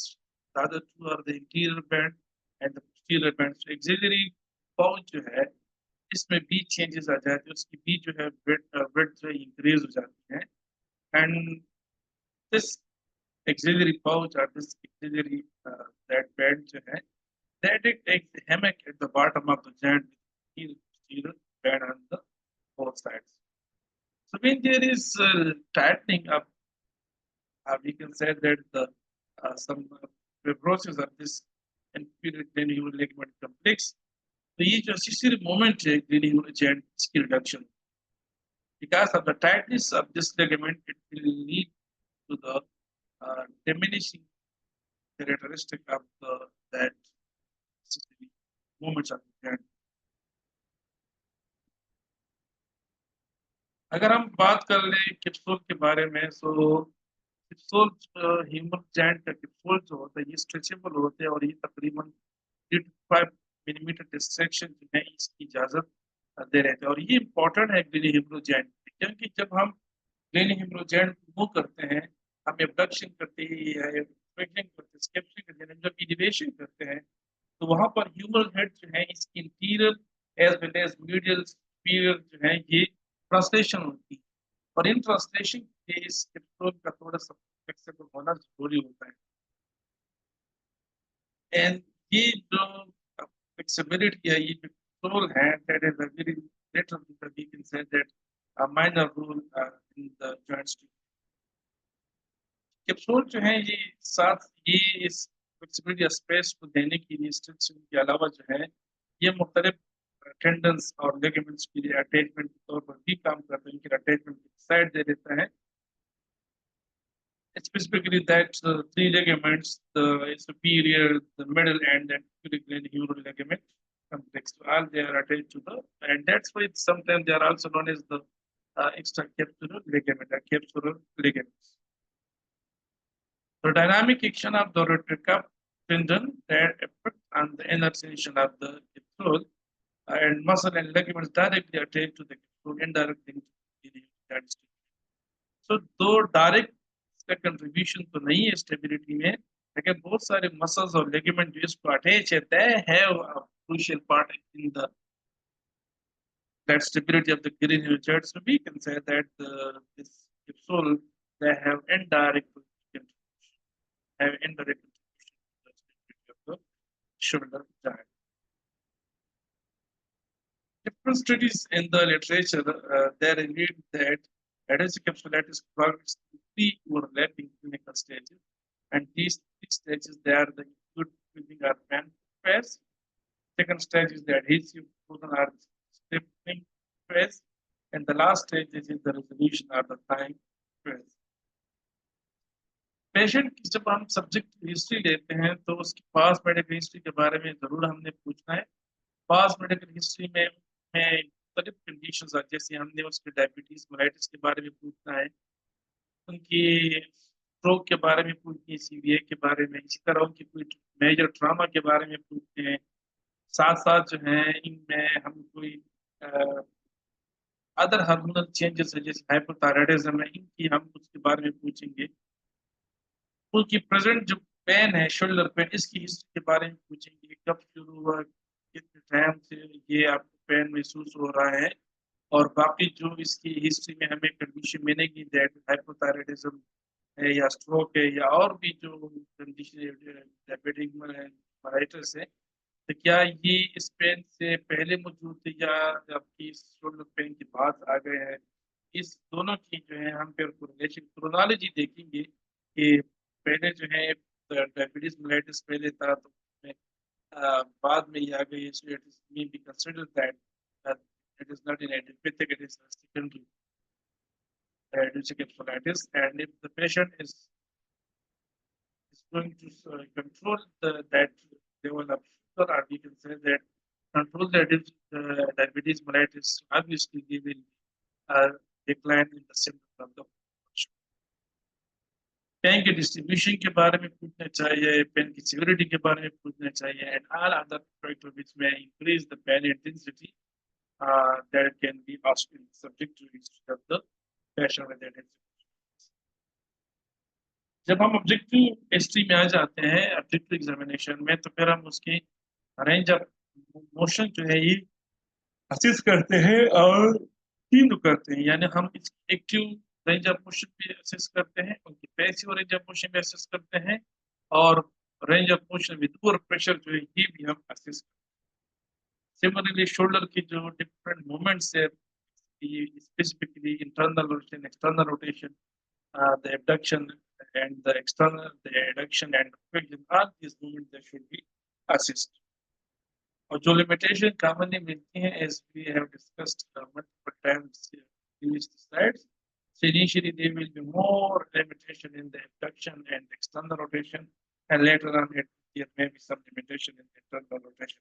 Speaker 1: The other two are the interior band and the posterior band। So auxiliary pouch जो है इसमें भी changes आ जाते हैं, उसकी भी जो है width जो है इंक्रीज हो जाती है। And this auxiliary pouch or this auxiliary that band जो है that it takes the hammock at the bottom of the joint with posterior band on the both sides। So when there is tightening up, we can say that the some fibrosis of this inferior glenular ligament complex, तो ये जो accessory moment है glenular joint इसकी reduction, because of the tightness of this ligament it will lead to the diminishing characteristic of that accessory moments of the joint। अगर हम बात कर ले कैप्सूल के बारे में, सो कैप्सूल ह्यूमन जॉइंट का कैप्सूल जो होता है ये स्ट्रेचेबल होते हैं, और ये तकरीबन 3 to 5 मिलीमीटर डिस्ट्रैक्शन जो है इसकी इजाजत दे रहे थे। और ये इंपॉर्टेंट है ग्रेनी हेमरोजॉइंट, क्योंकि जब हम ग्रेनी हेमरोजॉइंट मूव करते हैं, हम एब्डक्शन करते हैं या फ्लेक्सिंग करते हैं, स्केप्सिंग करते हैं, जब इलिवेशन करते हैं, तो वहां पर ह्यूमरल हेड जो है इसकी interior as well as medial superior जो है ये ट्रांसलेशन होती है, और इन ट्रांसलेशन के इस कैप्सूल का थोड़ा सा फ्लेक्सिबल होना जरूरी होता है। एंड ये जो flexibility है, ये जो control है, that is a very little bit we can say that a minor role in the joint stick। Capsule जो है ये साथ ये इस फ्लेक्सिबिलिटी स्पेस को देने के लिए स्ट्रेचिंग के अलावा जो है ये मुख्तलिफ टेंडन्स और लिगामेंट्स के लिए अटैचमेंट के तौर पर भी काम करते हैं, इनके अटैचमेंट की साइड दे देता है। Specifically that three ligaments, the superior, the middle, and the humeral ligament complex. So all they are attached to the, and that's why sometimes they are also known as the extracapsular ligament, or capsular ligaments. The dynamic action of the rotator cuff tendon that affect on the inner section of the capsule and muscle and ligaments directly attached to the capsule, indirectly to the joint stick. So दो direct इसका contribution तो नहीं है stability में, लेकिन बहुत सारे muscles और लिगामेंट जो इसको अटैच है, they have a crucial part in the that stability of the cranial joint. So we can say that this capsule they have indirect contribution, have indirect contribution to the stability of the shoulder joint. Different studies in the literature they reveal that adhesive capsulitis progresses through three overlapping clinical stages, and these three stages they are the acute breathing or pan phase. Second stage is the adhesive frozen or stiffening phase, and the last stage is the resolution or the time phase. Patient की जब हम subject history लेते हैं तो उसकी पास medical history के बारे में जरूर हमने पूछना है। पास मेडिकल हिस्ट्री में मुख्तलिफ कंडीशंस है, जैसे हमने उसके डायबिटीज मेलाइटिस के बारे में पूछना है, उनकी स्ट्रोक के बारे में पूछनी है, सीवीए के बारे में, इसी तरह उनकी कोई मेजर ट्रामा के बारे में पूछते हैं। साथ साथ जो है इनमें हम कोई अदर हार्मोनल चेंजेस है जैसे हाइपोथायराइडिज्म है, इनकी हम उसके बारे में पूछेंगे। उनकी प्रेजेंट जो पेन है शोल्डर पेन, इसकी हिस्ट्री के बारे में पूछेंगे, कब शुरू हुआ, कितने टाइम से ये आपको पेन महसूस हो रहा है, और बाकी जो इसकी हिस्ट्री में हमें कंडीशन मिलेगी दैट हाइपोथायराइडिज्म है या स्ट्रोक है या और भी जो कंडीशन डायबिटिक मेलाइटिस है, तो क्या ये इस पेन से पहले मौजूद थे या आपकी शोल्डर पेन के बाद आ गए हैं। इस दोनों की जो है हम फिर कोरिलेशन क्रोनोलॉजी देखेंगे कि पहले जो है डायबिटीज मेलाइटिस पहले था तो बाद में ये आ गई, so it is may be considered that it is not an idiopathic, it is a secondary encephalitis, and if the patient is going to control that level of sugar, or we can say that control the diabetes mellitus, obviously they will decline in the symptoms of the pain के distribution के बारे में पूछना चाहिए, pen की severity के बारे में पूछना चाहिए, and all other factor which may increase the pain intensity that can be asked in subject to history of the patient with that। जब हम ऑब्जेक्टिव हिस्ट्री में आ जाते हैं ऑब्जेक्टिव एग्जामिनेशन में, तो फिर हम उसकी रेंज ऑफ मोशन जो है ये असिस्ट करते हैं और तीन करते हैं, यानी हम इसकी एक्टिव रेंज ऑफ मोशन भी असेस करते हैं, उनकी पैसिव रेंज ऑफ मोशन भी असेस करते हैं, और range of motion with poor pressure जो है ये भी हम असेस करते हैं। सिमिलरली शोल्डर की जो डिफरेंट मूवमेंट्स है, specifically internal rotation, external rotation, the abduction and the external, the adduction and flexion, all these movements they should be assessed। और जो लिमिटेशन कॉमनली मिलती हैं as we have discussed multiple times in these slides, so initially there will be more limitation in the abduction and external rotation, and later on there may be some limitation in the internal rotation।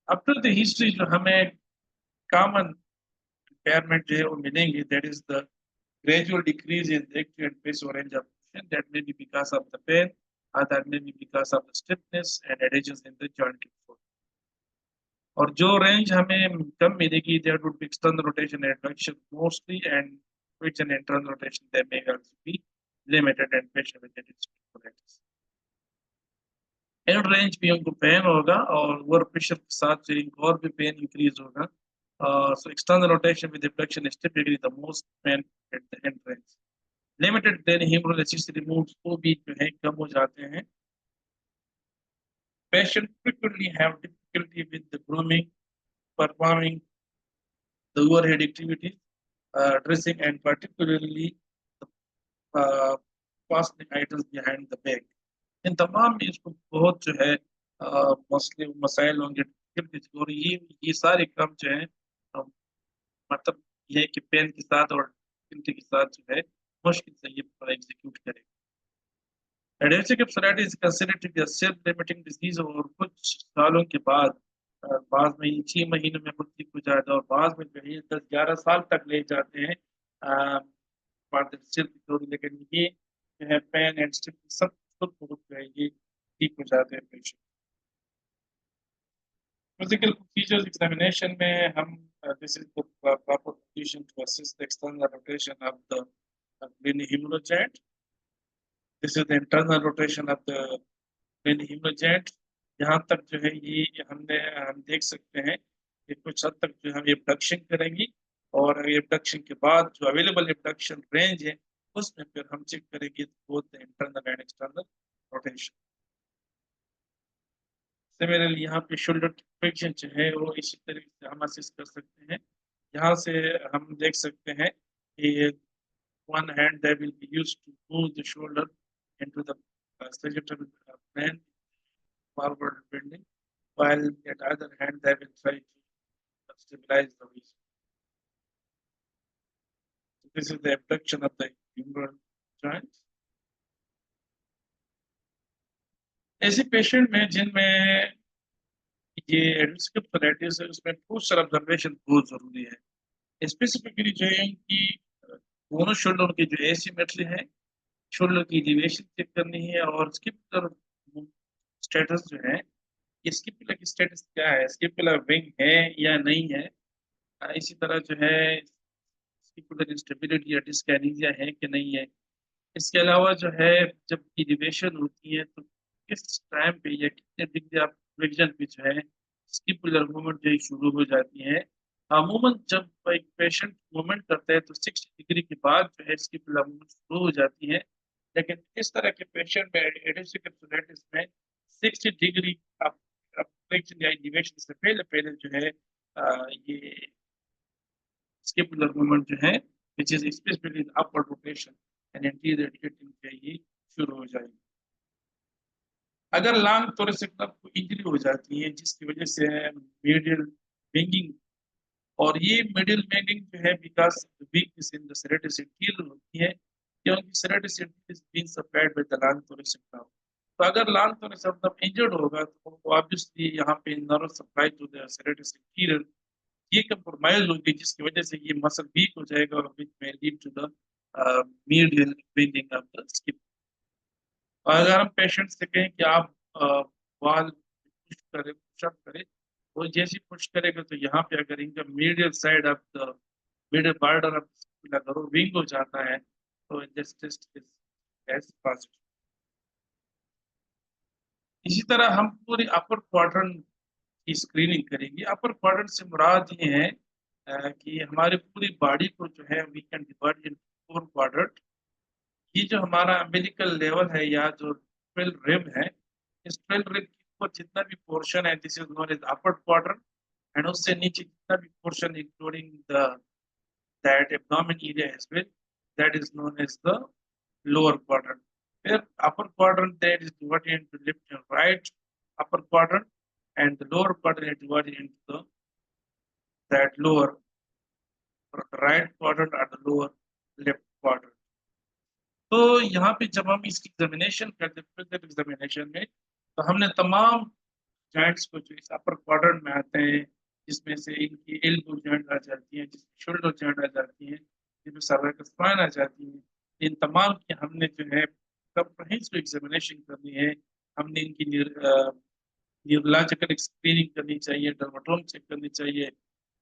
Speaker 1: After the history जो हमें common impairment जो है वो मिलेंगे, that is the gradual decrease in the active and passive range of motion, that may be because of the pain, or that may be because of the stiffness and adhesions in the joint control। और जो range हमें कम मिलेगी that would be external rotation and adduction mostly, and which an internal rotation that may also be limited and patient with adhesions। And range भी उनको pen होगा और over pressure के साथ जो इनको और भी पेन इंक्रीज होगा. So external rotation with abduction is typically the most pain at the end range. Limited then hemolysis removes वो भी जो है कम हो जाते हैं. Patient frequently have difficulty with the grooming, performing the overhead activities, dressing and particularly the fastening items behind the back. इन तमाम में इसको बहुत जो है मसले मसाइल होंगे. और ये सारे काम जो है मतलब ये है कि पेन के साथ और गिनती के साथ जो है मुश्किल से ये एग्जीक्यूट करेगा. Adhesive capsulitis is considered to be a self limiting disease और कुछ सालों के बाद बाद में 6 महीनों में खुद ठीक हो जाता है और बाद में जो है 10-11 साल तक ले जाते हैं लेकिन ये जो है पेन एंड स्टिफ सब खुद बहुत जो है ये ठीक हो जाते हैं पेशेंट. Physical features examination में हम this is the proper position to assist the external rotation of the glenohumeral joint. This is the internal rotation of the glenohumeral joint. यहाँ तक जो है ये हम देख सकते हैं कि कुछ हद तक जो हम एब्डक्शन करेंगी और एब्डक्शन के बाद जो अवेलेबल एब्डक्शन रेंज है उसमें फिर हम चेक करेंगे both internal and external rotation. Similarly यहाँ पे शोल्डर फ्लेक्शन जो है वो इसी तरीके से हम असिस कर सकते हैं. यहाँ से हम देख सकते हैं कि one hand that will be used to move the shoulder into the sagittal plane forward bending, while at other hand they will try to stabilize the wrist. So this is the abduction of the humeral joint. ऐसे patient में जिनमें ये adhesive capsulitis है उसमें posture observation बहुत जरूरी है. Specifically जो है कि दोनों शोल्डर की जो एसिमेट्री है शोल्डर की एलिवेशन चेक करनी है और स्किपुलर स्टेटस जो है स्किपुलर की स्टेटस क्या है, स्किपुलर विंग है या नहीं है. इसी तरह जो है स्किपुलर इंस्टेबिलिटी या डिस्कैनेसिया है कि नहीं है. इसके अलावा जो है जब एलिवेशन होती है तो किस टाइम पे या कितने डिग्री ऑफ फ्लेक्शन पे जो है स्किपुलर मूवमेंट जो है शुरू हो जाती है. अमूमन जब एक पेशेंट मूवमेंट करता है तो 60 डिग्री के बाद जो है स्किपुलर मूवमेंट शुरू हो जाती है. लेकिन इस तरह के पेशेंट में एडहेसिव कैप्सुलाइटिस में 60 डिग्री ऑफ फ्लेक्शन या एलिवेशन से पहले पहले जो है ये स्किपुलर मूवमेंट जो है which is specifically upward rotation and anterior tilting जो है ये शुरू हो जाएगी. अगर लॉन्ग थोरेसिक नर्व को इंजरी हो जाती है जिसकी वजह से मीडियल विंगिंग और ये मीडियल विंगिंग जो है because weakness in the serratus anterior होती है क्योंकि serratus anterior is being supplied by the long thoracic nerve. तो अगर लॉन्ग थोरेसिक नर्व इंजर्ड होगा तो ऑब्वियसली यहाँ पे nerve supply to the serratus anterior ये कंप्रोमाइज होगी जिसकी वजह से ये मसल वीक हो जाएगा और विच में lead to the medial winging of the skin. और अगर हम पेशेंट से कहें कि आप वाल पुश करें पुशअप करें वो जैसे पुश करेगा तो यहाँ पे अगर इनका medial side of the middle border of अगर वो विंग हो जाता है तो this test is as positive. इसी तरह हम पूरी अपर क्वाड्रेंट की स्क्रीनिंग करेंगे. अपर क्वाड्रेंट से मुराद ये है कि हमारी पूरी बॉडी को जो है we can divide in 4 quadrant. ये जो हमारा अम्बिलिकल लेवल है या जो 12 रिब है इस 12 रिब को जितना भी पोर्शन है this is known as upper quadrant and उससे नीचे जितना भी portion including the that abdomen area as well that is known as the lower quadrant. Where upper quadrant that is divided into left and right upper quadrant and the lower quadrant is divided into the that lower right quadrant or the lower left quadrant. तो यहाँ पे जब हम इसकी examination करते हैं examination में तो हमने तमाम जॉइंट्स को जो इस अपर क्वाड्रेंट में आते हैं जिसमें से इनकी एल्बो जॉइंट आ जाती है जिसमें शोल्डर जॉइंट आ जाती है जिसमें सर्वाइकल स्पाइन आ जाती है. इन तमाम की हमने जो है कंप्रहेंसिव एग्जामिनेशन करनी है. हमने इनकी न्यूरोलॉजिकल स्क्रीनिंग करनी चाहिए, डर्मेटोम चेक करनी चाहिए,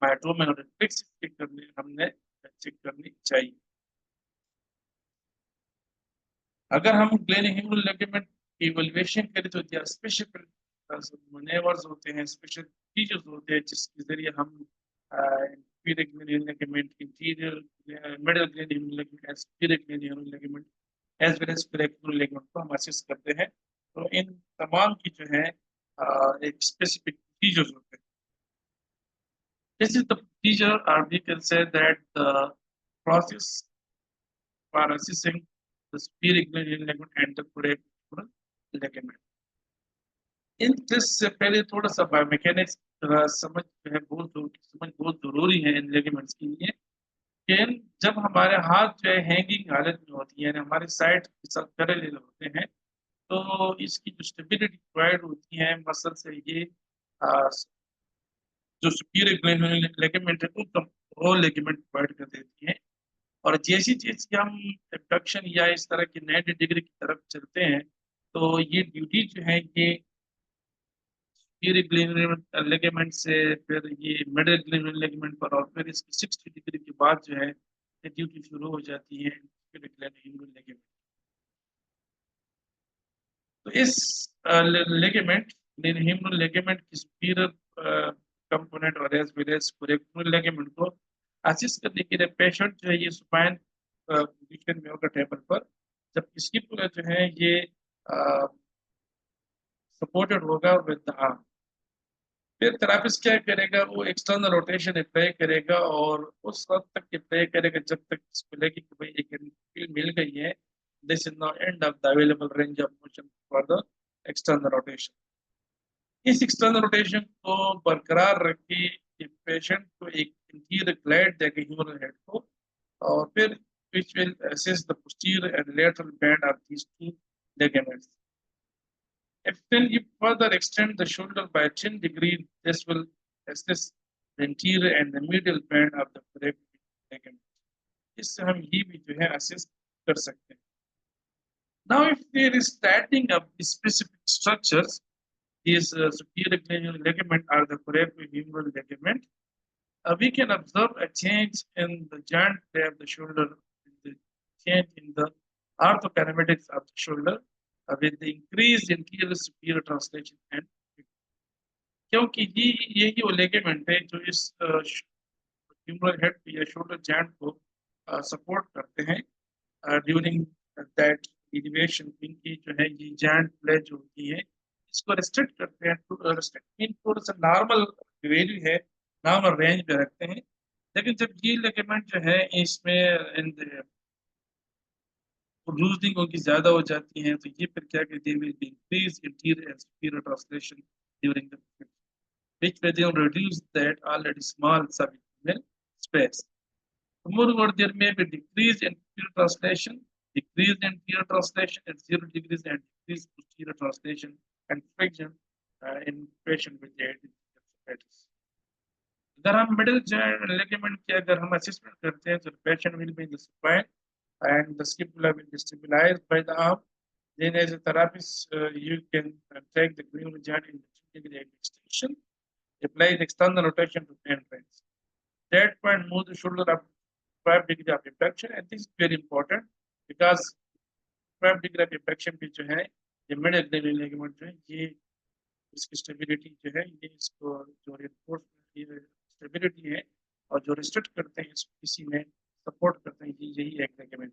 Speaker 1: माइटोम और रिफ्लेक्स चेक करने हमने चेक करनी चाहिए. अगर हम ग्लेनह्यूमरल लिगामेंट इवैल्यूएशन करें तो दिया स्पेशल मैनेवर्स होते हैं, स्पेशल फीचर्स होते हैं जिसके जरिए हम interior ligament, interior middle ligament, superior ligament as well as peripheral ligament को हम असेस करते हैं। तो इन तमाम की जो है एक स्पेसिफिक फीचर्स होते हैं। This is the procedure, or we can say that the process for assessing the superior ligament and the peripheral ligament. इन से पहले थोड़ा सा बायोमैकेनिक्स समझ जो है बहुत जरूरी है इन लिगामेंट्स के लिए कि जब हमारे हाथ जो है हैंगिंग हालत में होती है यानी हमारे साइड के साथ पैरेलल होते हैं तो इसकी जो स्टेबिलिटी प्रोवाइड होती है मसल से ये जो सुपीरियर लिगामेंट है वो लिगामेंट प्रोवाइड कर देती है। और जैसी चीज की हम एबडक्शन या इस तरह की 90 डिग्री की तरफ चलते हैं तो ये ड्यूटी जो है ये लिगामेंट से फिर ये मिडिल लिगामेंट पर और फिर इसकी 60 डिग्री के बाद जो है ये ड्यूटी शुरू हो जाती है लिगामेंट। तो इस लिगामेंट लिगामेंट की सुपीरियर कंपोनेंट और as well as peripheral ligament को असिस्ट करने के लिए पेशेंट जो है ये सुपाइन पोजीशन में होगा टेबल पर, जबकि स्किपुला जो है ये सपोर्टेड होगा विद द आर्म। फिर थेरेपिस्ट क्या करेगा, वो एक्सटर्नल रोटेशन अप्लाई करेगा और उस हद तक अप्लाई करेगा जब तक इसको लगे कि भाई एक फील मिल गई है, this is now end of the available range of motion for the external rotation. इस एक्सटर्नल रोटेशन को बरकरार रख के पेशेंट को एक इंटीरियर ग्लाइड देगा ह्यूमरल हेड को, और फिर which will assess the posterior and lateral band of these two ligaments. If then you further extend the shoulder by 10 degrees, this will assess the interior and the medial band of the peripheral ligament. इससे हम ये भी जो है assess कर सकते हैं। Now, if there is tightening of the specific structures, these superior ligament or the peripheral humeral ligament, we can observe a change in the joint play of the shoulder, the change in the orthokinematics of the shoulder with the increased anterior superior translation and क्योंकि यही वो ligament है जो इस humeral head या shoulder joint को support करते हैं ड्यूरिंग दैट एलिवेशन। इनकी जो है ये जॉइंट प्ले जो होती है इसको रिस्ट्रिक्ट करते हैं, तो रिस्ट्रिक्ट मीन थोड़ा सा नॉर्मल वैल्यू है, नॉर्मल रेंज पे रखते हैं। लेकिन जब ये लिगामेंट जो है इसमें लूजनिंग उनकी ज्यादा हो जाती है तो ये फिर क्या कहते हैं, increase interior and superior translation during the which may then reduce that already small subabdominal space. Moreover, there may be decreased anterior translation, decreased anterior translation at 0 degrees, and decreased posterior translation and flexion in patient with diabetes. अगर हम middle ligament की अगर हम assessment करते हैं तो patient will be in the spine and the scapula will be stabilized by the arm. Then, as a therapist, you can take the green joint in the 2 degree extension, apply the external rotation to the entrance. That point, move the shoulder up 5 degree of abduction, and this is very important because 5 degree of abduction भी जो है ये mid axillary ligament जो है ये इसकी stability जो है ये इसको जो रिपोर्ट स्टेबिलिटी है और जो रिस्ट्रिक्ट करते हैं इसको इसी में सपोर्ट करते हैं यही एक ligament.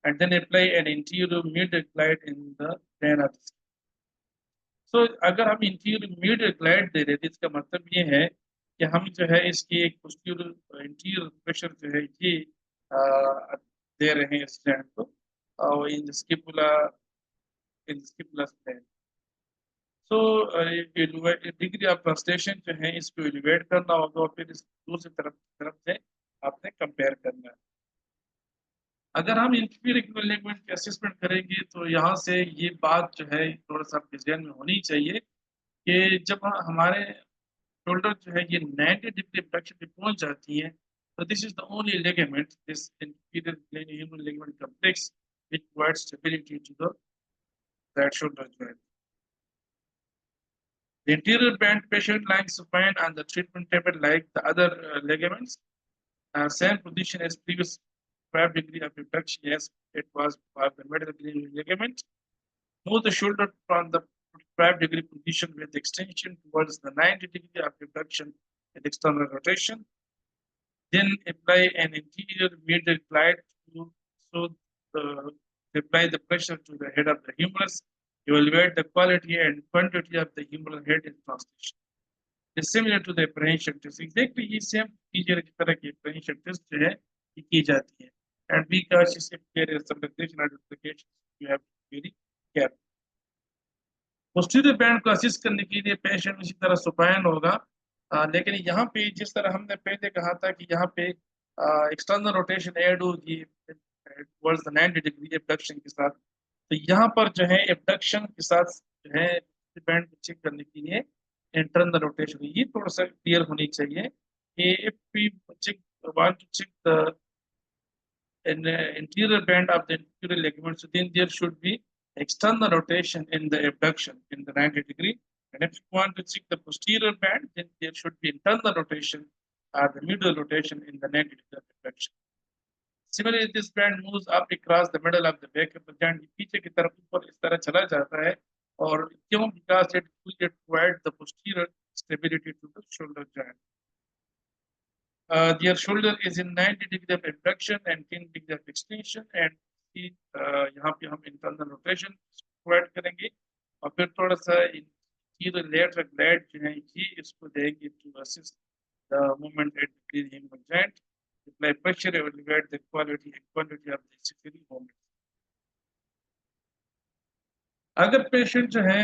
Speaker 1: And then apply an anterior mid glide in the plane of the skin. So अगर हम इंटीरियर मिड ग्लाइड दे रहे थे इसका मतलब ये है कि हम जो है इसकी एक पोस्टीरियर इंटीरियर प्रेशर जो है ये दे रहे हैं इस जॉइंट को और in scapular plane. So degree of translation जो है इसको एलिवेट करना होगा और फिर इस दूसरी तरफ से आपने कंपेयर करना है। अगर हम इंटीरियर लिगामेंट की असेसमेंट करेंगे तो यहाँ से ये बात जो है थोड़ा सा आपके ध्यान में होनी चाहिए कि जब हमारे शोल्डर जो है ये 90 डिग्री abduction पे पहुंच जाती है तो this is the only ligament, this interior humeral ligament complex which provides stability to that shoulder joint. The anterior band patient lying supine on the treatment table like the other ligaments, same position as previous 5 degree of abduction as it was for the middle ligament. Move the shoulder from the 45-degree position with extension towards the 90-degree of abduction and external rotation. Then apply an interior middle glide to so the, apply the pressure to the head of the humerus. Evaluate the quality and quantity of the humeral head in translation. It's similar to the apprehension test. Exactly ये same procedure की तरह की apprehension test जो है ये की जाती है. And be cautious if there is some duplication or duplication. You have to be very careful. Posterior band को असिस्ट करने के लिए पेशेंट इसी तरह सुपाइन होगा. लेकिन यहाँ पे जिस तरह हमने पहले कहा था कि यहाँ पे एक्सटर्नल रोटेशन ऐड होगी टुवर्ड्स द 90 डिग्री एबडक्शन के साथ, तो यहाँ पर जो है एबडक्शन के साथ जो है बैंड को चेक करने के लिए इंटरनल रोटेशन ये थोड़ा सा क्लियर होनी चाहिए कि if we check want to check the interior band of the anterior ligament, so then there should be external rotation in the abduction in the 90 degree. And if you want to check the posterior band, then there should be internal rotation or the middle rotation in the 90 degree of abduction. Similarly, this band moves up across the middle of the back of the joint. पीछे की तरफ ऊपर इस तरह चला जाता है और क्यों? Because it will provide the posterior stability to the shoulder joint. Their shoulder is in 90 degree of abduction and 10 degree of extension, and यहाँ पे हम internal rotation provide करेंगे और फिर थोड़ा सा interior lateral glide जो है ये इसको देंगे to assist the movement at the humeral joint. Apply pressure, evaluate the quality and quantity of the accessory movement. अगर पेशेंट जो है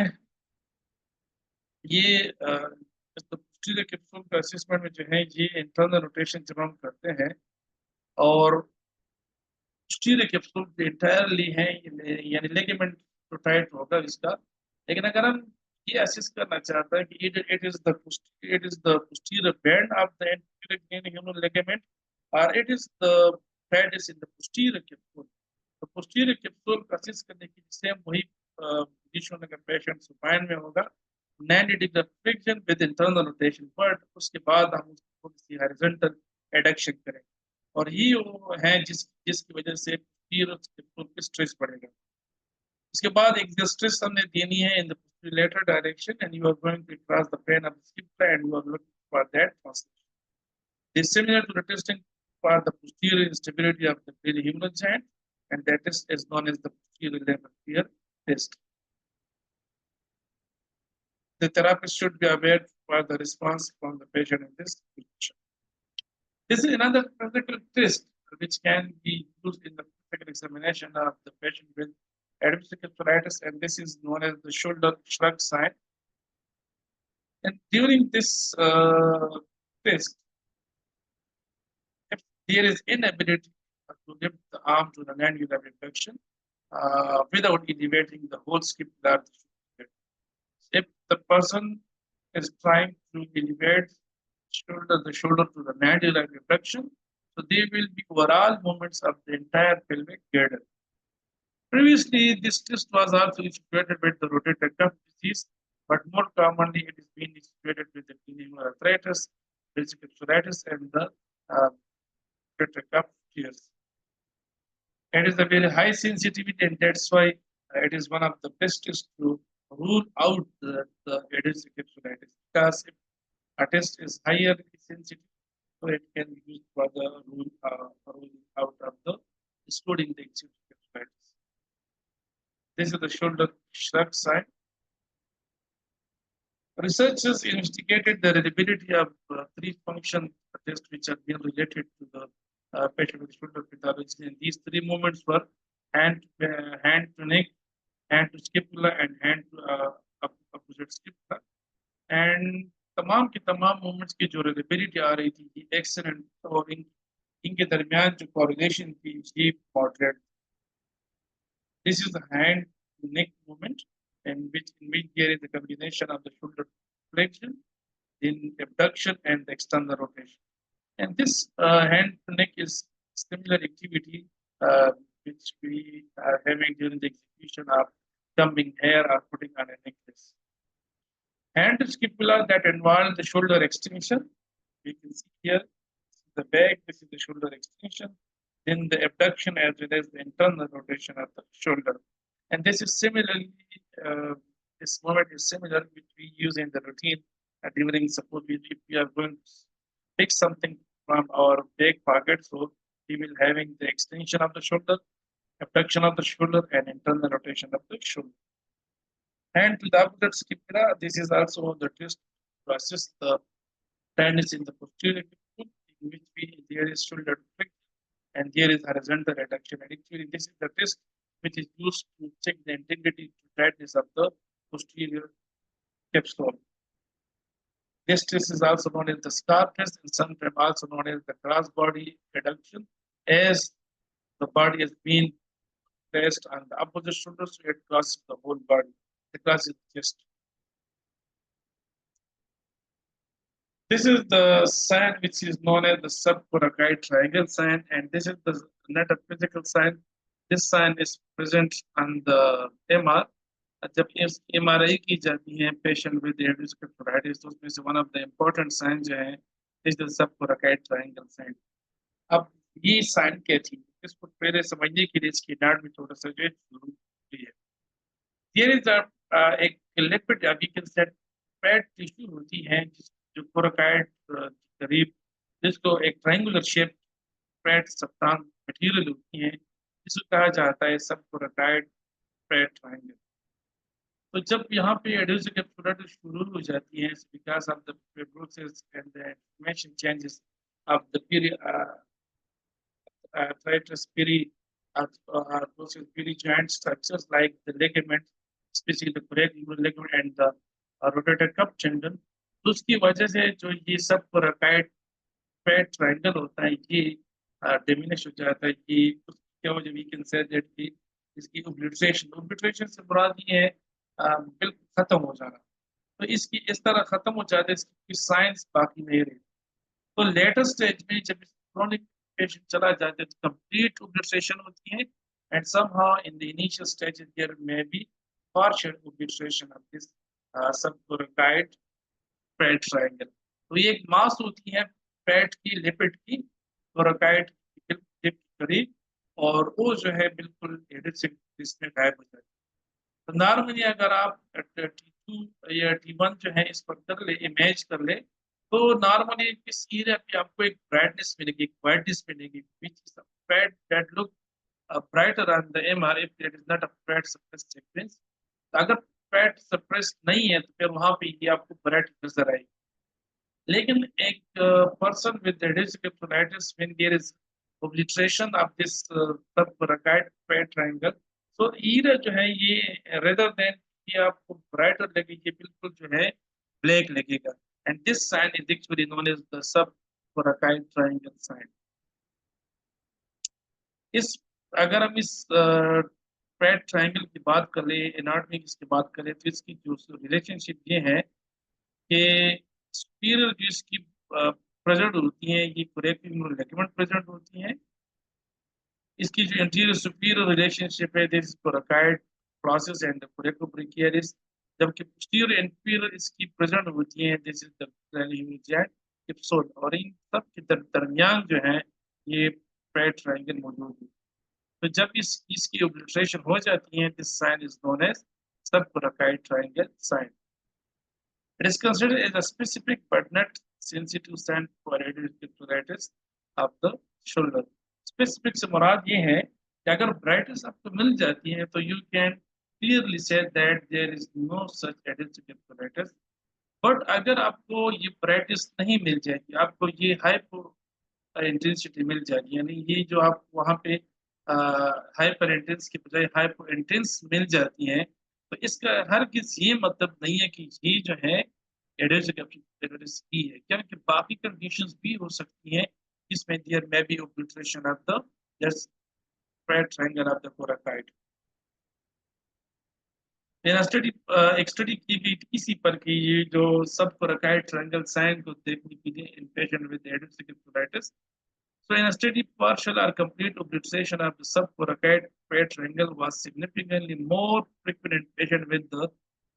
Speaker 1: ये posterior capsule का असेसमेंट में जो है ये इंटरनल रोटेशन जब हम करते हैं और posterior capsule entirely है यानी लिगामेंट तो टाइट होगा इसका, लेकिन अगर हम ये असेस करना चाहते हैं कि it is the posterior band of the anterior humeral ligament or it is the band is in the posterior capsule, तो posterior capsule का असेस करने के लिए सेम वही पोजीशन अगर पेशेंट सुपाइन में होगा 90 degree flexion with internal rotation, but उसके बाद हम उसको थोड़ी सी horizontal adduction करेंगे और ये वो है जिसकी वजह से स्ट्रेस बढ़ेगा. उसके बाद एक स्ट्रेस हमने देनी है in the lateral direction and you are going to cross the plane of the scapula and you are looking for that translation. This is similar to the testing for the posterior instability of the perihumeral joint, and that is known as the posterior labor fear test. The therapist should be aware for the response from the patient in this position. This is another physical test which can be used in the physical examination of the patient with administrative psoriasis, and this is known as the shoulder shrug sign. And during this test, if there is inability to lift the arm to the mandibular abduction without elevating the whole scapular, if the person is trying to elevate the shoulder to the mandibular abduction, so there will be overall movements of the entire pelvic girdle. Previously, this test was also situated with the rotator cuff disease, but more commonly it is being situated with the clinical arthritis, physical psoriasis, and the rotator cuff tears. It is a very high sensitivity, and that's why it is one of the best tests to rule out the adhesive psoriasis, because if a test is higher sensitivity, so it can be used for the rule out of the excluding the adhesive psoriasis. This is the shoulder shrug sign. Researchers investigated the reliability of three function tests which have been related to the patient with shoulder pathology. And these three movements were hand to neck, hand to scapula, and hand to opposite scapula. And तमाम के तमाम movements की जो reliability आ रही थी excellent और इनके दरमियान जो कोरिलेशन थी ये moderate. This is the hand to neck movement, in which there is a combination of the shoulder flexion, in abduction, and the external rotation. And this hand to neck is similar activity which we are having during the execution of combing hair or putting on a necklace. Hand to scapula that involves the shoulder extension. We can see here the back, this is the shoulder extension, then the abduction as well as the internal rotation of the shoulder. And this is similarly, this moment is similar which we use in the routine during, suppose if we are going to pick something from our back pocket, so we will having the extension of the shoulder, abduction of the shoulder, and internal rotation of the shoulder. And to the opposite scapula, this is also the twist to assist the tightness in the posterior hip, in which there is shoulder flexion and there is horizontal reduction. And actually, this is the test which is used to check the integrity to tightness of the posterior capsule. This test is also known as the scar test and sometimes also known as the cross body reduction, as the body has been placed on the opposite shoulder, so it crosses the whole body. It crosses the chest. This is the sign which is known as the subcoracoid triangle sign, and this is the not a physical sign. This sign is present on the MR. जब MRI की जाती है patient with एडिनोसिस तो उसमें से one of the important sign जो है is the subcoracoid triangle sign. अब ये साइन क्या थी इसको पहले समझने के लिए इसकी डाट में थोड़ा सा जो है जरूरी है. There is एक lipid we can say fat tissue होती है जो कोराकोइड करीब जिसको एक triangular shape fat substance material होती है जिसको कहा जाता है सबकोराकोइड फैट ट्रायंगल. तो जब यहाँ पे एडिनोसिस कैप्सुलाइटिस शुरू हो जाती है because of the fibrosis and the inflammation changes of the arthritis peri joint structures like the ligament, especially the coracoid ligament and the rotator cuff tendon. तो उसकी वजह से जो ये सब कोराकोइड फैट ट्रायंगल होता है ये डिमिनिश हो जाता है. ये क्या वजह वी कैन से दैट कि इसकी ओब्लिटरेशन से मुराद ये है बिल्कुल खत्म हो जाना. तो इसकी इस तरह खत्म हो जाता है इसकी साइंस बाकी नहीं रही. तो लेटर स्टेज में जब क्रोनिक पेशेंट चला जाता है तो कंप्लीट ओब्लिटरेशन होती है and somehow in the initial stage there may be partial obliteration of this subcoracoid fat triangle. तो ये एक मास होती है फैट की लिपिड की कोराकोइड के करीब और वो जो है बिल्कुल एडिसिव इसमें गायब हो जाती है. तो नॉर्मली अगर आप T2 या T1 जो है इस पर कर ले इमेज कर ले तो नॉर्मली इस एरिया पे आपको एक ब्राइटनेस मिलेगी, वाइटनेस मिलेगी which is a fat that look brighter on the MR if it is not a fat suppressed sequence. अगर फैट सप्रेस्ड नहीं है तो फिर वहां पे ये आपको ब्राइट नजर आएगी. लेकिन एक person with adhesive capsulitis when there is obliteration of this subcoracoid fat triangle so area जो है ये रेदर देन कि आपको ब्राइटर लगेगी बिल्कुल जो है ब्लैक लगेगा. And this sign is actually known as the subcoracoid triangle sign. इस अगर हम इस फैट ट्रायंगल की बात कर ले एनाटॉमी की बात करें तो इसकी जो रिलेशनशिप ये है कि सुपीरियर जो इसकी प्रेजेंट होती है ये कोरेक्टिव लिगामेंट प्रेजेंट होती है. इसकी जो इंटीरियर सुपीरियर रिलेशनशिप है दिस कोराकोइड प्रोसेस एंड कोरेकोब्रेकियरिस, जबकि पोस्टीरियर इंफीरियर इसकी प्रेजेंट होती है दिस इज द क्रैनियोइड कैप्सूल. और इन सब के दरमियान जो है ये फैट ट्रायंगल मौजूद है. तो जब इसकी ओब्लिटरेशन हो जाती है this sign is known as subcoracoid triangle sign. It is considered as a specific but not sensitive sign for arthritis of the shoulder. Specific से मुराद ये है कि अगर brightness आपको मिल जाती है तो you can clearly say that there is no such arthritis. But अगर आपको ये brightness नहीं मिल जाएगी, आपको ये hypo intensity मिल जाएगी, यानी ये जो आप वहाँ पे हाइपर इंटेंस की बजाय हाइपो इंटेंस मिल जाती है तो इसका हर किसी ये मतलब नहीं है कि ये जो है एडिनोसिस की है, क्योंकि बाकी कंडीशंस भी हो सकती हैं जिसमें there may be obliteration of the fat triangle of the coracoid. एक स्टडी की गई इसी पर कि ये जो सबकोराकोइड ट्रायंगल साइन को देखने के लिए in patient with adhesive capsulitis. So in a study, partial or complete obliteration of the subcoracoid fat triangle was significantly more frequent in patients with the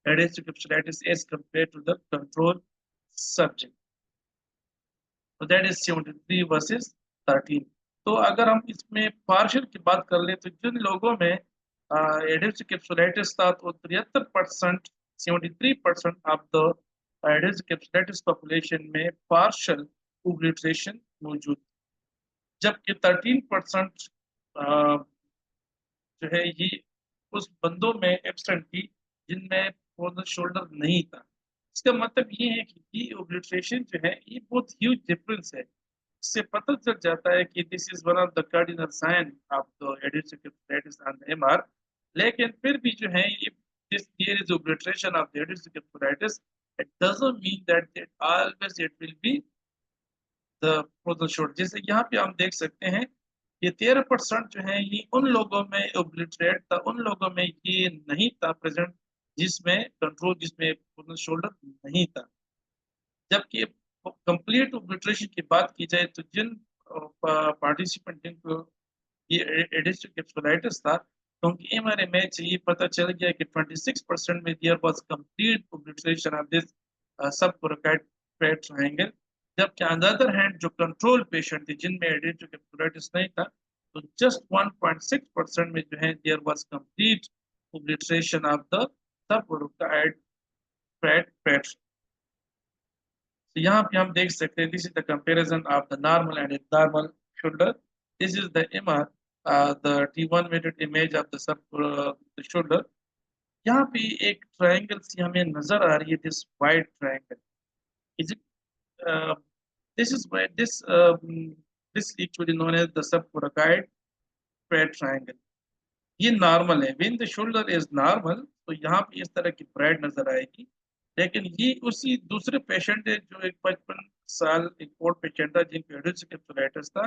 Speaker 1: adhesive capsulitis as compared to the control subject. So that is 73 versus 13. तो अगर हम इसमें partial की बात कर ले तो जिन लोगों में एडिस कैप्सुलाइटिस था तो 73%, 73% of the Aedes capsulitis population में पार्शियल ओब्लिटरेशन मौजूद, जबकि 13% जो है ये उस बंदों में एब्सेंट थी जिनमें फ्रोजन शोल्डर नहीं था। इसका मतलब ये है कि ये ओब्लिटरेशन जो है ये बहुत ह्यूज डिफरेंस है। इससे पता चल जाता है कि this is one of the cardinal sign of the adhesive on the MR. लेकिन फिर भी जो है ये this there is obliteration of the adhesive, it doesn't mean that it always it will be the frozen shoulder. जैसे यहाँ पे हम देख सकते हैं ये 13% जो है ये उन लोगों में ओब्लिटरेट था, उन लोगों में ये नहीं था प्रेजेंट जिसमें कंट्रोल, जिसमें फ्रोजन शोल्डर नहीं था। जबकि कंप्लीट ओब्लिटरेशन की बात की जाए तो जिन पार्टिसिपेंट जिनको ये एडिस्टिक कैप्सुलाइटिस था, तो उनकी एमआरआई में से ये पता चल गया कि 26% में there was complete obliteration of this subcoracoid flat triangle. जबकि ऑन द अदर हैंड जो कंट्रोल पेशेंट थे जिनमें एडिस्टिक कैप्सुलाइटिस नहीं था, तो जस्ट 1.6% में जो है there was complete obliteration of the subcoracoid flat. तो यहाँ पे हम देख सकते हैं this is the comparison of the normal and normal shoulder. This is the image, the T1 weighted image of the sub the shoulder। यहाँ पे एक ट्रायंगल सी हमें नजर आ रही है, this wide triangle. Is it this is this this actually known as the subcoracoid flat triangle. ये normal है, when the shoulder is normal तो यहाँ पे इस तरह की ब्राइड नजर आएगी। लेकिन ये उसी दूसरे पेशेंट है जो एक 55 साल एक ओल्ड पेशेंट था जिनको एडिनोसिस था।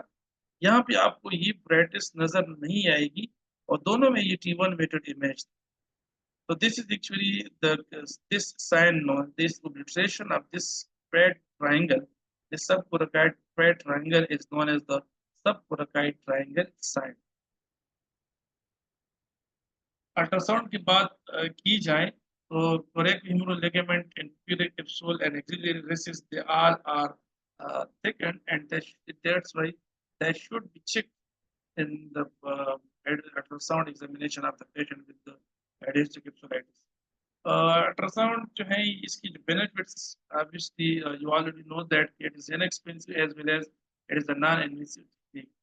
Speaker 1: यहाँ पे आपको ये ब्राइटनेस नजर नहीं आएगी और दोनों में ये T1 weighted image। So this is actually the this sign, no, this obliteration of this red triangle, the subcoracoid red triangle is known as the subcoracoid triangle sign। Ultrasound की बात की जाए तो correct humeral ligament, inferior capsule and axillary recess they all are thickened and that's why they should be checked in the ultrasound examination of the patient with the adhesive capsulitis। Ultrasound जो है इसकी जो benefits obviously you already know that it is inexpensive as well as it is a non-invasive technique,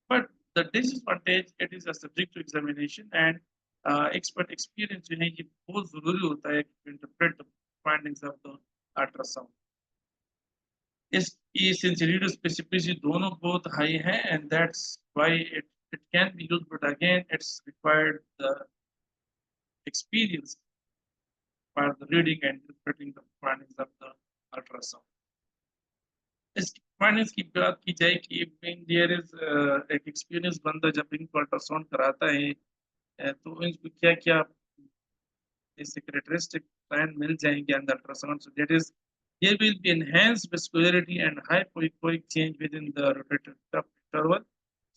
Speaker 1: but the disadvantage it is a subject to examination and expert experience जो है ये बहुत जरूरी होता है to interpret the findings of the ultrasound। इसकी sensitivity specificity दोनों बहुत high है and that's why it can be used, but again it's required the experience for the reading and interpreting the findings of the ultrasound। इस findings की बात की जाए कि when there is एक एक्सपीरियंस बंदा जब इनको अल्ट्रासाउंड कराता है तो इनको क्या क्या characteristic sign मिल जाएंगे अंदर ultrasound. So that is there will be enhanced vascularity and hypoechoic change within the rotator cuff interval।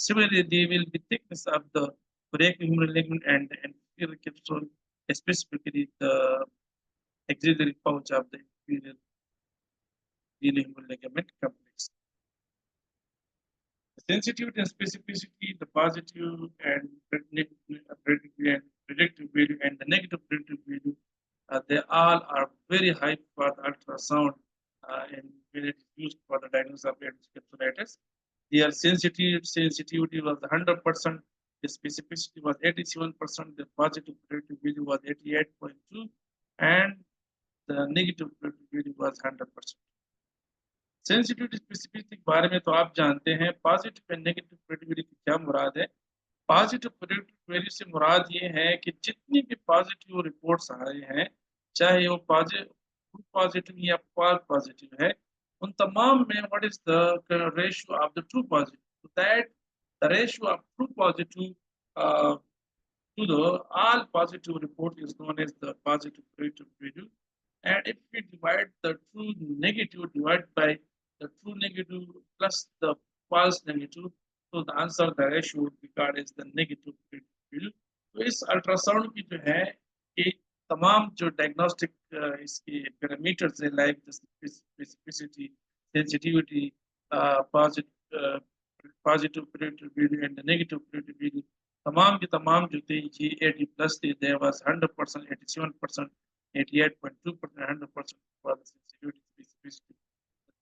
Speaker 1: Similarly, there will be thickness of the brachial ligament and the inferior capsule, specifically the axillary pouch of the inferior ligament complex। The sensitivity and specificity, the positive and predictive value and the negative predictive value, they all are very high for the ultrasound and when it is used for the diagnosis of capsulitis। Their sensitivity was 100%, the specificity was 87%, the positive predictive value was 88.2, and the negative predictive value was 100%। Sensitivity specificity के बारे में तो आप जानते हैं, positive and negative प्रेडिक्टिविटी की क्या मुराद है। पॉजिटिव प्रेडिक्टिविटी से मुराद ये है कि जितनी भी पॉजिटिव रिपोर्ट्स आ रहे हैं, चाहे वो पॉजिटिव या फॉल्स पॉजिटिव है, उन तमाम में what is the ratio of the true positive, that the ratio of true positive to the all positive report is known as the positive predictive value। And if we divide the true negative divided by the true negative plus the false negative, so the answer the ratio would be called as the negative predictive value। तो इस ultrasound की जो है कि तमाम जो diagnostic इसके parameters है like the specificity, sensitivity, positive predictive value and the negative predictive value, तमाम की तमाम जो थे ये 80+ थे, there was 100%, 87%, 88.2%, 100% for the sensitivity specifically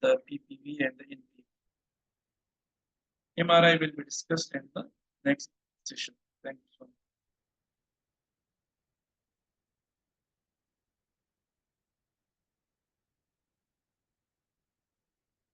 Speaker 1: the PPV and the NPV. MRI will be discussed in the next session. Thank you so much.